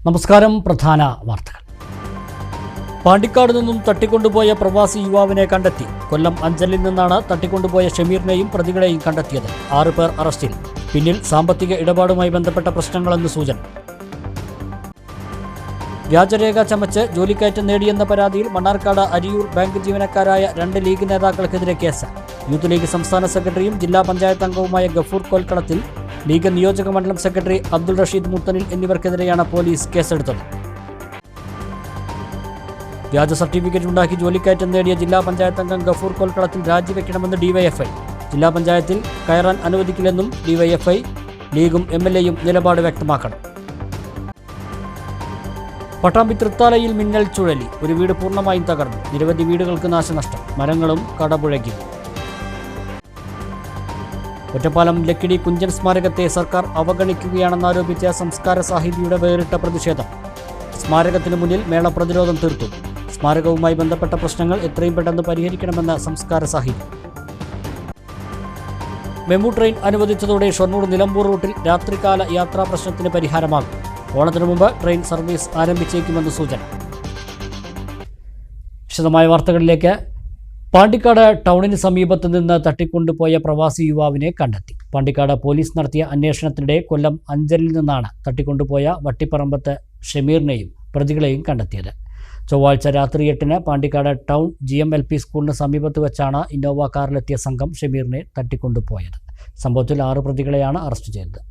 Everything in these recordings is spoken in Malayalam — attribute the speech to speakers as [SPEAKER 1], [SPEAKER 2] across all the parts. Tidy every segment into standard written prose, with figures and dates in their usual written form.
[SPEAKER 1] നമസ്കാരം. പ്രധാന വാർത്തകൾ. പാണ്ടിക്കാട് നിന്നും തട്ടിക്കൊണ്ടുപോയ പ്രവാസി യുവാവിനെ കണ്ടെത്തി. കൊല്ലം അഞ്ചലിൽ നിന്നാണ് തട്ടിക്കൊണ്ടുപോയ ഷമീറിനെയും പ്രതികളെയും കണ്ടെത്തിയത്. 6 പേർ അറസ്റ്റിൽ. പിന്നിൽ സാമ്പത്തിക ഇടപാടുമായി ബന്ധപ്പെട്ട പ്രശ്നങ്ങളെന്ന് സൂചന. വ്യാജരേഖ ചമച്ച് ജോലിക്കയറ്റം നേടിയെന്ന പരാതിയിൽ മണ്ണാർക്കാട് അരിയൂർ ബാങ്ക് ജീവനക്കാരായ 2 ലീഗ് നേതാക്കൾക്കെതിരെ കേസ്. യൂത്ത് ലീഗ് സംസ്ഥാന സെക്രട്ടറിയും ജില്ലാ പഞ്ചായത്ത് അംഗവുമായ ഗഫൂർ കോൽക്കളത്തിൽ, ലീഗ് നിയോജക മണ്ഡലം സെക്രട്ടറി അബ്ദുൾ റഷീദ് മുത്തനിൽ എന്നിവർക്കെതിരെയാണ് പോലീസ് കേസെടുത്തത്. വ്യാജ സർട്ടിഫിക്കറ്റ് ഉണ്ടാക്കി ജോലിക്കയറ്റം നേടിയ ജില്ലാ പഞ്ചായത്ത് അംഗം ഗഫൂർ കോൽക്കളത്തിൽ രാജിവെക്കണമെന്ന് ഡിവൈഎഫ്ഐ. ജില്ലാ പഞ്ചായത്തിൽ കയറാൻ അനുവദിക്കില്ലെന്നും ഡിവൈഎഫ്ഐ. ലീഗും എംഎൽഎയും നിലപാട് വ്യക്തമാക്കണം. പട്ടാമ്പി തൃത്താലയിൽ മിന്നൽ ചുഴലി. ഒരു വീട് പൂർണ്ണമായും തകർന്നു. നിരവധി വീടുകൾക്ക് നാശനഷ്ടം. മരങ്ങളും കടപുഴകി. ഒറ്റപ്പാലം ലക്കിടി കുഞ്ചൻ സ്മാരകത്തെ സർക്കാർ അവഗണിക്കുകയാണെന്നാരോപിച്ച സംസ്കാര സാഹിതിയുടെ വേറിട്ട പ്രതിഷേധം. സ്മാരകത്തിന് മുന്നിൽ മേള പ്രതിരോധം തീർത്തു. സ്മാരകവുമായി ബന്ധപ്പെട്ട പ്രശ്നങ്ങൾ എത്രയും പെട്ടെന്ന് പരിഹരിക്കണമെന്ന് സംസ്കാര സാഹിതി. മെമു ട്രെയിൻ അനുവദിച്ചതോടെ ഷൊർണൂർ നിലമ്പൂർ റൂട്ടിൽ രാത്രികാല യാത്രാ പ്രശ്നത്തിന് പരിഹാരമാകും. ഓണത്തിനു മുമ്പ് ട്രെയിൻ സർവീസ് ആരംഭിച്ചേക്കുമെന്ന് സൂചന. വിശദമായ വാർത്തകളിലേക്ക്. പാണ്ടിക്കാട് ടൗണിന് സമീപത്ത് നിന്ന് തട്ടിക്കൊണ്ടുപോയ പ്രവാസി യുവാവിനെ കണ്ടെത്തി. പാണ്ടിക്കാട് പോലീസ് നടത്തിയ അന്വേഷണത്തിനിടെ കൊല്ലം അഞ്ചലിൽ നിന്നാണ് തട്ടിക്കൊണ്ടുപോയ വട്ടിപ്പറമ്പത്ത് ഷമീറിനെയും പ്രതികളെയും കണ്ടെത്തിയത്. ചൊവ്വാഴ്ച രാത്രി 8-ന് പാണ്ടിക്കാട് ടൗൺ GMLP സ്കൂളിന് സമീപത്ത് വെച്ചാണ് ഇന്നോവ കാറിലെത്തിയ സംഘം ഷമീറിനെ തട്ടിക്കൊണ്ടുപോയത്. സംഭവത്തിൽ 6 പ്രതികളെയാണ് അറസ്റ്റ് ചെയ്തത്.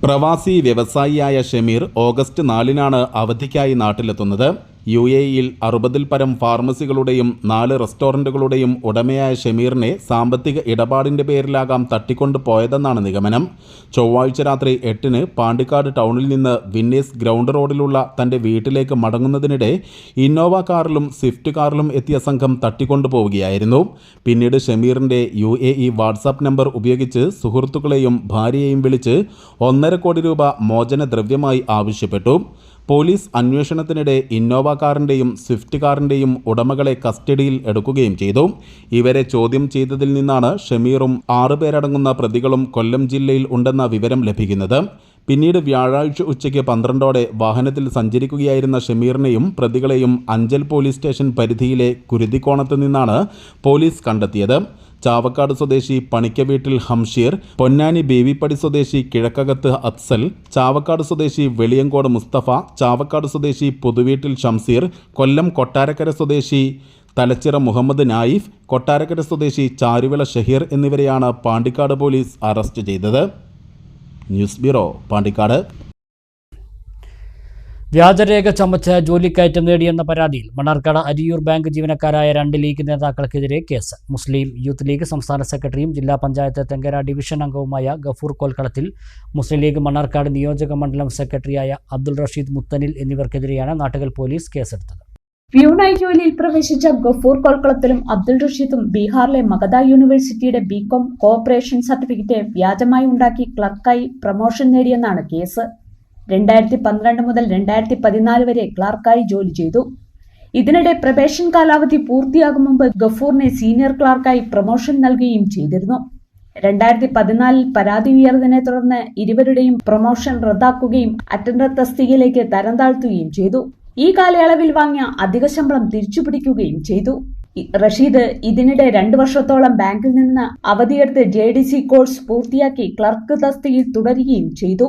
[SPEAKER 2] പ്രവാസി വ്യവസായിയായ ഷമീർ ഓഗസ്റ്റ് 4-നാണ് അവധിക്കായി നാട്ടിലെത്തുന്നത്. UAEയിൽ 60-ൽ പരം ഫാർമസികളുടെയും 4 റെസ്റ്റോറൻറ്റുകളുടെയും ഉടമയായ ഷമീറിനെ സാമ്പത്തിക ഇടപാടിൻ്റെ പേരിലാകാം തട്ടിക്കൊണ്ടു പോയതെന്നാണ് നിഗമനം. ചൊവ്വാഴ്ച രാത്രി 8-ന് പാണ്ടിക്കാട് ടൗണിൽ നിന്ന് വിന്നേഴ്സ് ഗ്രൗണ്ട് റോഡിലുള്ള തൻ്റെ വീട്ടിലേക്ക് മടങ്ങുന്നതിനിടെ ഇന്നോവ കാറിലും സ്വിഫ്റ്റ് കാറിലും എത്തിയ സംഘം തട്ടിക്കൊണ്ടുപോവുകയായിരുന്നു. പിന്നീട് ഷമീറിൻ്റെ UAE വാട്സാപ്പ് നമ്പർ ഉപയോഗിച്ച് സുഹൃത്തുക്കളെയും ഭാര്യയെയും വിളിച്ച് 1.5 കോടി രൂപ മോചനദ്രവ്യമായി ആവശ്യപ്പെട്ടു. പോലീസ് അന്വേഷണത്തിനിടെ ഇന്നോവ കാറിൻ്റെയും സ്വിഫ്റ്റ് കാറിൻ്റെയും ഉടമകളെ കസ്റ്റഡിയിൽ എടുക്കുകയും ചെയ്തു. ഇവരെ ചോദ്യം ചെയ്തതിൽ നിന്നാണ് ഷമീറും 6 പേരടങ്ങുന്ന പ്രതികളും കൊല്ലം ജില്ലയിൽ ഉണ്ടെന്ന വിവരം ലഭിക്കുന്നത്. പിന്നീട് വ്യാഴാഴ്ച ഉച്ചയ്ക്ക് 12ഓടെ വാഹനത്തിൽ സഞ്ചരിക്കുകയായിരുന്ന ഷമീറിനെയും പ്രതികളെയും അഞ്ചൽ പോലീസ് സ്റ്റേഷൻ പരിധിയിലെ കുരുതിക്കോണത്ത് നിന്നാണ് പോലീസ് കണ്ടെത്തിയത്. ചാവക്കാട് സ്വദേശി പണിക്കവീട്ടിൽ ഹംഷീർ, പൊന്നാനി ബേവിപ്പടി സ്വദേശി കിഴക്കകത്ത് അഫ്സൽ, ചാവക്കാട് സ്വദേശി വെളിയങ്കോട് മുസ്തഫ, ചാവക്കാട് സ്വദേശി പുതുവീട്ടിൽ ഷംസീർ, കൊല്ലം കൊട്ടാരക്കര സ്വദേശി തലച്ചിറ മുഹമ്മദ് നായിഫ്, കൊട്ടാരക്കര സ്വദേശി ചാരുവിള ഷഹീർ എന്നിവരെയാണ് പാണ്ടിക്കാട് പോലീസ് അറസ്റ്റ് ചെയ്തത്. News bureau, Pandikkad.
[SPEAKER 1] വ്യാജരേഖ ചമച്ച് ജോലിക്കയറ്റം നേടിയെന്ന പരാതിയിൽ മണ്ണാർക്കാട് അരിയൂർ ബാങ്ക് ജീവനക്കാരായ 2 ലീഗ് നേതാക്കൾക്കെതിരെ കേസ്. മുസ്ലിം യൂത്ത് ലീഗ് സംസ്ഥാന സെക്രട്ടറിയും ജില്ലാ പഞ്ചായത്ത് തെങ്കര ഡിവിഷൻ അംഗവുമായ ഗഫൂർ കോൽക്കളത്തിൽ, മുസ്ലിം ലീഗ് മണ്ണാർക്കാട് നിയോജക മണ്ഡലം സെക്രട്ടറിയായ അബ്ദുൾ റഷീദ് മുത്തനിൽ എന്നിവർക്കെതിരെയാണ് നാട്ടുകൽ പോലീസ് കേസെടുത്തത്.
[SPEAKER 3] പ്യൂണായി ജോലിയിൽ പ്രവേശിച്ച ഗഫൂർ കോൽക്കളത്തിലും അബ്ദുൾ റഷീദും ബീഹാറിലെ മഗധ യൂണിവേഴ്സിറ്റിയുടെ BCom കോഓപ്പറേഷൻ സർട്ടിഫിക്കറ്റ് വ്യാജമായി ഉണ്ടാക്കി ക്ലർക്കായി പ്രമോഷൻ നേടിയെന്നാണ് കേസ്. 2012 മുതൽ 2014 വരെ ക്ലാർക്കായി ജോലി ചെയ്തു. ഇതിനിടെ പ്രൊബേഷൻ കാലാവധി പൂർത്തിയാകും മുമ്പ് ഗഫൂറിനെ സീനിയർ ക്ലാർക്കായി പ്രമോഷൻ നൽകുകയും ചെയ്തിരുന്നു. 2014 പരാതി ഉയർന്നതിനെ തുടർന്ന് ഇരുവരുടെയും പ്രമോഷൻ റദ്ദാക്കുകയും അറ്റൻഡർ തസ്തികയിലേക്ക് തരം താഴ്ത്തുകയും ചെയ്തു. ഈ കാലയളവിൽ വാങ്ങിയ അധിക ശമ്പളം തിരിച്ചുപിടിക്കുകയും ചെയ്തു. റഷീദ് ഇതിനിടെ 2 വർഷത്തോളം ബാങ്കിൽ നിന്ന് അവധിയെടുത്ത് JDC കോഴ്സ് പൂർത്തിയാക്കി ക്ലർക്ക് തസ്തികയിൽ തുടരുകയും ചെയ്തു.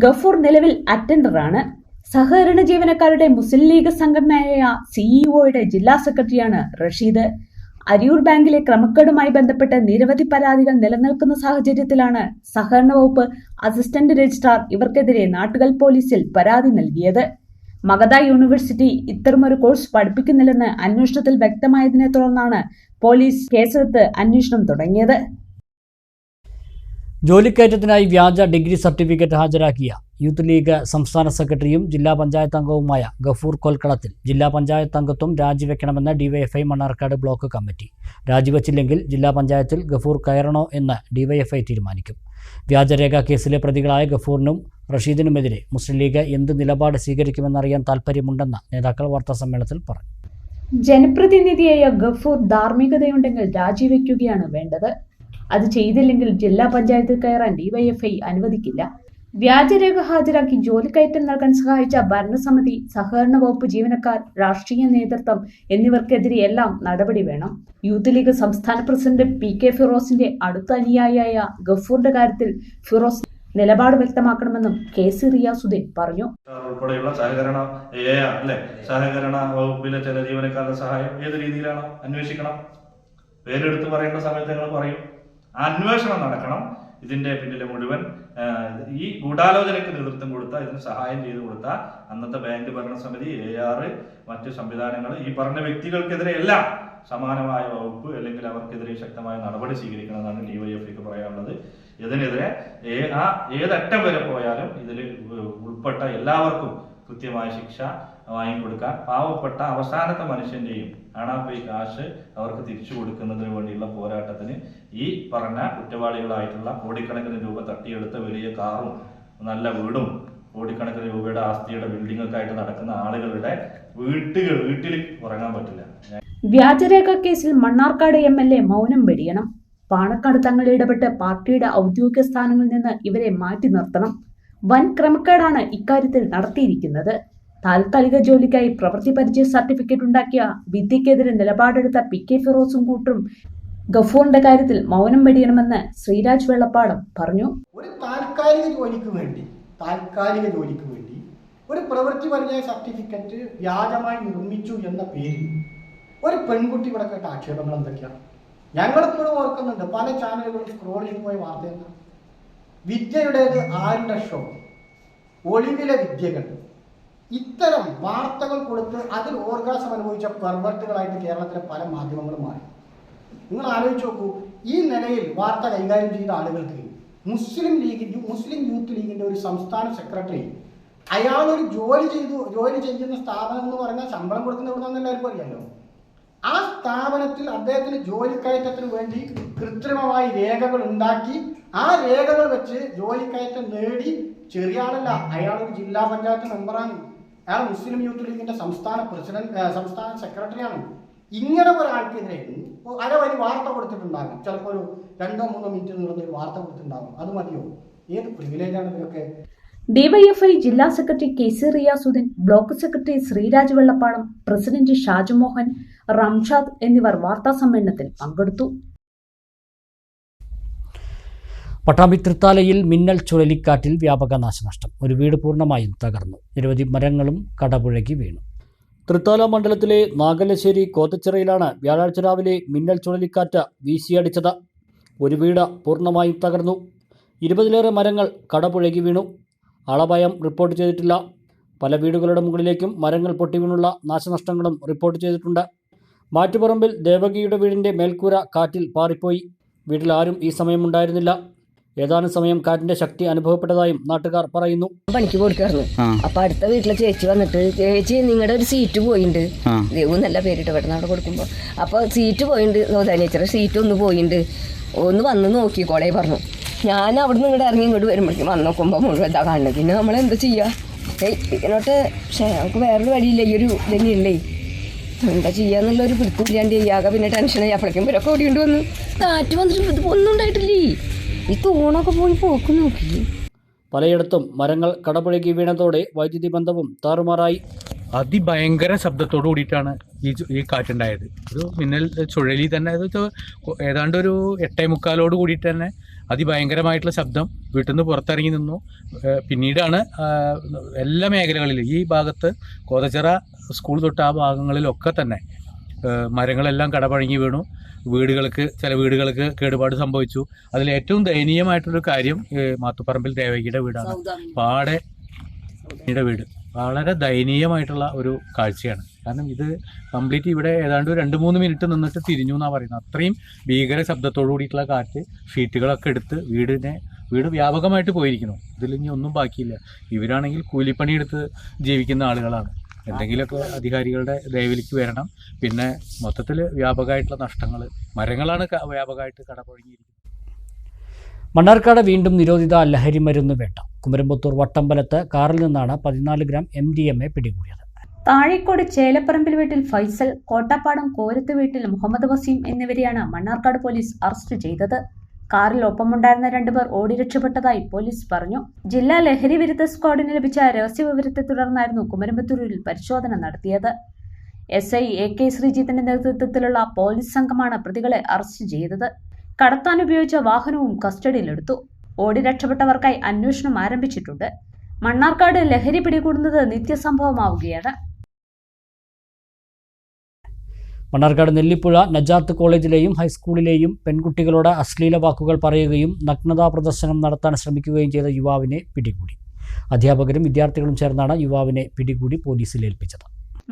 [SPEAKER 3] ഗഫൂർ നിലവിൽ അറ്റൻഡറാണ്. സഹകരണ ജീവനക്കാരുടെ മുസ്ലിം ലീഗ് സംഘടനയായ CEOയുടെ ജില്ലാ സെക്രട്ടറിയാണ് റഷീദ്. അരിയൂർ ബാങ്കിലെ ക്രമക്കേടുമായി ബന്ധപ്പെട്ട് നിരവധി പരാതികൾ നിലനിൽക്കുന്ന സാഹചര്യത്തിലാണ് സഹകരണ വകുപ്പ് അസിസ്റ്റന്റ് രജിസ്ട്രാർ ഇവർക്കെതിരെ നാട്ടുകൽ പോലീസിൽ പരാതി നൽകിയത്. മഗധ യൂണിവേഴ്സിറ്റി ഇത്തരമൊരു കോഴ്സ് പഠിപ്പിക്കുന്നില്ലെന്ന് അന്വേഷണത്തിൽ വ്യക്തമായതിനെ തുടർന്നാണ് പോലീസ് കേസെടുത്ത് അന്വേഷണം തുടങ്ങിയത്.
[SPEAKER 1] ജോലിക്കയറ്റത്തിനായി വ്യാജ ഡിഗ്രി സർട്ടിഫിക്കറ്റ് ഹാജരാക്കിയ യൂത്ത് ലീഗ് സംസ്ഥാന സെക്രട്ടറിയും ജില്ലാ പഞ്ചായത്ത് അംഗവുമായ ഗഫൂർ കൊൽക്കളത്തിൽ ജില്ലാ പഞ്ചായത്ത് അംഗത്വം രാജിവെക്കണമെന്ന് ഡിവൈഎഫ്ഐ മണ്ണാർക്കാട് ബ്ലോക്ക് കമ്മിറ്റി. രാജിവെച്ചില്ലെങ്കിൽ ജില്ലാ പഞ്ചായത്തിൽ ഗഫൂർ കയറണോ എന്ന് ഡിവൈഎഫ്ഐ തീരുമാനിക്കും. വ്യാജരേഖ കേസിലെ പ്രതികളായ ഗഫൂറിനും റഷീദിനുമെതിരെ മുസ്ലിം ലീഗ് എന്ത് നിലപാട് സ്വീകരിക്കുമെന്നറിയാൻ താൽപ്പര്യമുണ്ടെന്ന് നേതാക്കൾ വാർത്താസമ്മേളനത്തിൽ പറഞ്ഞു.
[SPEAKER 3] ജനപ്രതിനിധിയായ ഗഫൂർ ധാർമ്മികതയുണ്ടെങ്കിൽ രാജിവെക്കുകയാണ് വേണ്ടത്. അത് ചെയ്തില്ലെങ്കിൽ ജില്ലാ പഞ്ചായത്തിൽ കയറാൻ ഡിവൈഎഫ്ഐ അനുവദിക്കില്ല. വ്യാജരേഖ ഹാജരാക്കി ജോലിക്കയറ്റം നൽകാൻ സഹായിച്ച ഭരണസമിതി, സഹകരണ വകുപ്പ് ജീവനക്കാർ, രാഷ്ട്രീയ നേതൃത്വം എന്നിവർക്കെതിരെയെല്ലാം നടപടി വേണം. യൂത്ത് ലീഗ് സംസ്ഥാന പ്രസിഡന്റ് PK ഫിറോസിന്റെ അടുത്ത അനുയായിയായ ഗഫൂറിന്റെ കാര്യത്തിൽ ഫിറോസ് നിലപാട് വ്യക്തമാക്കണമെന്നും KC റിയാസുദ്ദീൻ പറഞ്ഞു.
[SPEAKER 4] ഉൾപ്പെടെയുള്ള സഹകരണ വകുപ്പിലെ ചില ജീവനക്കാരുടെ സഹായം ഏത് രീതിയിലാണ് അന്വേഷിക്കണം. പേരെടുത്ത് പറയേണ്ട സമയത്ത് ഞങ്ങൾ പറയും. അന്വേഷണം നടക്കണം. ഇതിന്റെ പിന്നിലെ മുഴുവൻ ഈ ഗൂഢാലോചനയ്ക്ക് നേതൃത്വം കൊടുത്ത, ഇതിന് സഹായം ചെയ്തു കൊടുത്ത അന്നത്തെ ബാങ്ക് ഭരണസമിതി, AR, മറ്റ് സംവിധാനങ്ങൾ, ഈ പറഞ്ഞ വ്യക്തികൾക്കെതിരെ എല്ലാം സമാനമായ വകുപ്പ് അല്ലെങ്കിൽ അവർക്കെതിരെ ശക്തമായ നടപടി സ്വീകരിക്കണമെന്നാണ് ഡിവൈഎഫ്ഐക്ക് പറയാനുള്ളത്. ഇതിനെതിരെ ഏതറ്റം വരെ പോയാലും ഇതിൽ ഉൾപ്പെട്ട എല്ലാവർക്കും കൃത്യമായ ശിക്ഷ വാങ്ങിക്കൊടുക്കാൻ, പാവപ്പെട്ട അവസാനത്തെ മനുഷ്യന്റെയും അണാപ്പൈ കാശ് അവർക്ക് തിരിച്ചു കൊടുക്കുന്നതിന് വേണ്ടിയുള്ള പോരാട്ടത്തിന് ഈ പറഞ്ഞ കുറ്റവാളികളായിട്ടുള്ള കോടിക്കണക്കിന് രൂപ തട്ടിയെടുത്ത വലിയ കാറും നല്ല വീടും കോടിക്കണക്കിന് രൂപയുടെ ആസ്തിയുടെ ബിൽഡിംഗ് ഒക്കെ ആയിട്ട് നടക്കുന്ന ആളുകളുടെ വീട്ടിൽ ഉറങ്ങാൻ പറ്റില്ല.
[SPEAKER 3] വ്യാജരേഖ കേസിൽ മണ്ണാർക്കാട് MLA മൗനം വെടിയണം. പാണക്കാട് തങ്ങൾ ഇടപെട്ട് പാർട്ടിയുടെ ഔദ്യോഗിക സ്ഥാനങ്ങളിൽ നിന്ന് ഇവരെ മാറ്റി നിർത്തണം. വൻ ക്രമക്കേടാണ് ഇക്കാര്യത്തിൽ നടത്തിയിരിക്കുന്നത്. താൽക്കാലിക ജോലിക്കായി പ്രവൃത്തി പരിചയ സർട്ടിഫിക്കറ്റ് ഉണ്ടാക്കിയ വിദ്യക്കെതിരെ നിലപാടെടുത്ത PK ഫിറോസും കൂട്ടരും ഗഫൂറിന്റെ കാര്യത്തിൽ മൗനം വെടിയണമെന്ന് ശ്രീരാജ് വെള്ളപ്പാടം പറഞ്ഞു.
[SPEAKER 5] ഒരു താൽക്കാലിക ജോലിക്ക് വേണ്ടി ഒരു പ്രവൃത്തി പരിചയ സർട്ടിഫിക്കറ്റ് വ്യാജമായി നിർമ്മിച്ചു എന്ന പേരിൽ ഒരു പെൺകുട്ടി ഇവിടെ കേട്ട ആക്ഷേപങ്ങൾ എന്തൊക്കെയാണ്? ഞങ്ങളിപ്പോഴും ഓർക്കുന്നുണ്ട്, പല ചാനലുകളും സ്ക്രോൾ ചെയ്ത് പോയ വാർത്ത എന്താ? വിദ്യയുടേത് ആരുടെ ഷോ, ഒളിവിലെ വിദ്യകൾ, ഇത്തരം വാർത്തകൾ കൊടുത്ത് അതിൽ ഓർഗാസം അനുഭവിച്ച പെർവർട്ടുകളായിട്ട് കേരളത്തിലെ പല മാധ്യമങ്ങളും മാറി. നിങ്ങൾ ആലോചിച്ച് നോക്കൂ, ഈ നിലയിൽ വാർത്ത കൈകാര്യം ചെയ്ത ആളുകൾക്ക് മുസ്ലിം യൂത്ത് ലീഗിന്റെ ഒരു സംസ്ഥാന സെക്രട്ടറി, അയാളൊരു ജോലി ചെയ്യുന്ന സ്ഥാപനം എന്ന് പറഞ്ഞാൽ ശമ്പളം കൊടുക്കുന്ന എവിടുന്നാന്ന് എല്ലാവർക്കും അറിയാമല്ലോ. ആ സ്ഥാപനത്തിൽ അദ്ദേഹത്തിന് ജോലിക്കയറ്റത്തിന് വേണ്ടി കൃത്രിമമായി രേഖകൾ ഉണ്ടാക്കി, ആ രേഖകൾ വെച്ച് ജോലിക്കയറ്റം നേടി. ചെറിയ ആളല്ല, അയാളൊരു ജില്ലാ പഞ്ചായത്ത് മെമ്പറാണ്, അയാൾ മുസ്ലിം യൂത്ത് ലീഗിന്റെ സംസ്ഥാന സെക്രട്ടറിയാണ്. ഇങ്ങനെ ഒരാൾക്കെതിരെ അരവരി വാർത്ത കൊടുത്തിട്ടുണ്ടാകും. ചിലപ്പോൾ ഒരു 2-3 മിനിറ്റ് നീളുന്ന ഒരു വാർത്ത കൊടുത്തിട്ടുണ്ടാകും. അത് മതിയോ? ഏത് പ്രിവിലേജാണ് ഇവരൊക്കെ?
[SPEAKER 3] ഡിവൈഎഫ്ഐ ജില്ലാ secretary KC Riyasudheen, block secretary Sreeraj Vellappadam, president Shajumohan, Ramshad എന്നിവർ വാർത്താ സമ്മേളനത്തിൽ പങ്കെടുത്തു.
[SPEAKER 1] പട്ടാമ്പി തൃത്താലയിൽ മിന്നൽ ചുഴലിക്കാറ്റിൽ വ്യാപക നാശനഷ്ടം. ഒരു വീട് പൂർണ്ണമായും തകർന്നു. നിരവധി മരങ്ങളും കടപുഴകി വീണു. തൃത്താല മണ്ഡലത്തിലെ നാഗലശ്ശേരി കോതച്ചിറയിലാണ് വ്യാഴാഴ്ച രാവിലെ മിന്നൽ ചുഴലിക്കാറ്റ് വീശിയടിച്ചത്. ഒരു വീട് പൂർണ്ണമായും തകർന്നു. 20-ലേറെ മരങ്ങൾ കടപുഴകി വീണു. ആളപായം റിപ്പോർട്ട് ചെയ്തിട്ടില്ല. പല വീടുകളുടെ മുകളിലേക്കും മരങ്ങൾ പൊട്ടിവീണുള്ള നാശനഷ്ടങ്ങളും റിപ്പോർട്ട് ചെയ്തിട്ടുണ്ട്. മാറ്റുപറമ്പിൽ ദേവകിയുടെ വീടിൻ്റെ മേൽക്കൂര കാറ്റിൽ പാറിപ്പോയി. വീട്ടിൽ ആരും ഈ സമയം ഉണ്ടായിരുന്നില്ല. ഏതാനും സമയം കാറ്റിന്റെ ശക്തി അനുഭവപ്പെട്ടതായും നാട്ടുകാർ പറയുന്നു.
[SPEAKER 6] പണിക്ക് കൊടുക്കായിരുന്നു. അപ്പൊ അടുത്ത വീട്ടിലെ ചേച്ചി വന്നിട്ട്, ചേച്ചി നിങ്ങളുടെ ഒരു സീറ്റ് പോയിണ്ട്, ദേവു നല്ല പേരിട്ട് പെട്ടെന്ന് അവിടെ കൊടുക്കുമ്പോ, അപ്പൊ സീറ്റ് പോയിണ്ട്, സോദാനേച്ചറെ സീറ്റ് ഒന്ന് പോയിണ്ട്, ഒന്ന് വന്ന് നോക്കിക്കോളെ പറഞ്ഞു. ഞാൻ അവിടെ നിന്ന് ഇങ്ങോട്ട് ഇറങ്ങി ഇങ്ങോട്ട് വരുമ്പോഴേക്കും വന്ന് നോക്കുമ്പോൾ മുഴുവൻ ഇതാ കാണുന്നത്. പിന്നെ നമ്മളെന്താ ചെയ്യുക? ഇതിനോട്ട് നമുക്ക് വേറൊരു വഴിയില്ല, ഈ ഒരു ഇതന്നെയുള്ളേ, എന്താ ചെയ്യാന്നുള്ളൊരു പിടുത്തില്ലാണ്ട് ചെയ്യാതെ പിന്നെ ടെൻഷനായി. അപ്പോഴേക്കും ഇവരൊക്കെ ഓടിക്കൊണ്ട് വന്നു. കാറ്റ് വന്നിട്ട് ഇത് ഒന്നും ഉണ്ടായിട്ടില്ലേ, ഈ തൂണൊക്കെ പോയി പോക്ക് നോക്കി.
[SPEAKER 1] പലയിടത്തും മരങ്ങൾ കടപുഴകി വീണതോടെ വൈദ്യുതി ബന്ധവും താറുമാറായി.
[SPEAKER 7] അതിഭയങ്കര ശബ്ദത്തോടു കൂടിയിട്ടാണ് ഈ കാറ്റുണ്ടായത്. ഒരു മിന്നൽ ചുഴലി തന്നെ. അത് ഏതാണ്ട് ഒരു 8:45 കൂടിയിട്ട് തന്നെ അതിഭയങ്കരമായിട്ടുള്ള ശബ്ദം. വീട്ടിൽ നിന്ന് പുറത്തിറങ്ങി നിന്നു. പിന്നീടാണ് എല്ലാ മേഖലകളിലും, ഈ ഭാഗത്ത് കോതച്ചിറ സ്കൂൾ തൊട്ട് ആ ഭാഗങ്ങളിലൊക്കെ തന്നെ മരങ്ങളെല്ലാം കടപുഴങ്ങി വീണു. ചില വീടുകൾക്ക് കേടുപാട് സംഭവിച്ചു. അതിൽ ഏറ്റവും ദയനീയമായിട്ടുള്ളൊരു കാര്യം മാത്തുപ്പറമ്പിൽ ദേവകിയുടെ വീടാണ്. പാടെ വീട് വളരെ ദയനീയമായിട്ടുള്ള ഒരു കാഴ്ചയാണ്. കാരണം ഇത് കംപ്ലീറ്റ് ഇവിടെ ഏതാണ്ട് 2-3 മിനിറ്റ് നിന്നിട്ട് തിരിഞ്ഞു എന്നാണ് പറയുന്നത്. അത്രയും ഭീകര ശബ്ദത്തോടു കൂടിയിട്ടുള്ള കാറ്റ്, ഷീറ്റുകളൊക്കെ എടുത്ത് വീട് വ്യാപകമായിട്ട് പോയിരിക്കുന്നു. ഇതിൽ ഇനി ഒന്നും ബാക്കിയില്ല. ഇവരാണെങ്കിൽ കൂലിപ്പണിയെടുത്ത് ജീവിക്കുന്ന ആളുകളാണ്. എന്തെങ്കിലുമൊക്കെ അധികാരികളുടെ ദയവിലേക്ക് വരണം. പിന്നെ മൊത്തത്തിൽ വ്യാപകമായിട്ടുള്ള നഷ്ടങ്ങൾ, മരങ്ങളാണ് വ്യാപകമായിട്ട് കടപുഴങ്ങിയിരിക്കുന്നത്.
[SPEAKER 1] മണ്ണാർക്കാട് വീണ്ടും നിരോധിത ലഹരി മരുന്ന് വേട്ട. കുമരമ്പത്തൂർ വട്ടമ്പലത്ത് കാറിൽ നിന്നാണ് 14 ഗ്രാം MDMA പിടികൂടിയത്.
[SPEAKER 3] താഴേക്കോട് ചേലപ്പറമ്പിൽ വീട്ടിൽ ഫൈസൽ, കോട്ടപ്പാടം കോരത്ത് വീട്ടിൽ മുഹമ്മദ് വസീം എന്നിവരെയാണ് മണ്ണാർക്കാട് പോലീസ് അറസ്റ്റ് ചെയ്തത്. കാറിൽ ഒപ്പമുണ്ടായിരുന്ന 2 പേർ ഓടി രക്ഷപ്പെട്ടതായി പോലീസ് പറഞ്ഞു. ജില്ലാ ലഹരി വിരുദ്ധ സ്ക്വാഡിന് ലഭിച്ച രഹസ്യവിവരത്തെ തുടർന്നായിരുന്നു കുമരമ്പത്തൂരിൽ പരിശോധന നടത്തിയത്. SI AK ശ്രീജിത്തിന്റെ നേതൃത്വത്തിലുള്ള പോലീസ് സംഘമാണ് പ്രതികളെ അറസ്റ്റ് ചെയ്തത്. കടത്താൻ ഉപയോഗിച്ച വാഹനവും കസ്റ്റഡിയിലെടുത്തു. ഓടി രക്ഷപ്പെട്ടവർക്കായി അന്വേഷണം ആരംഭിച്ചിട്ടുണ്ട്. മണ്ണാർക്കാട് ലഹരി പിടികൂടുന്നത് നിത്യസംഭവമാവുകയാണ്.
[SPEAKER 1] മണ്ണാർക്കാട് നെല്ലിപ്പുഴ നജാത്ത് കോളേജിലെയും ഹൈസ്കൂളിലെയും പെൺകുട്ടികളോട് അശ്ലീല വാക്കുകൾ പറയുകയും നഗ്നതാ പ്രദർശനം നടത്താൻ ശ്രമിക്കുകയും ചെയ്ത യുവാവിനെ പിടികൂടി. അധ്യാപകരും വിദ്യാർത്ഥികളും ചേർന്നാണ് യുവാവിനെ പിടികൂടി പോലീസിൽ ഏൽപ്പിച്ചത്.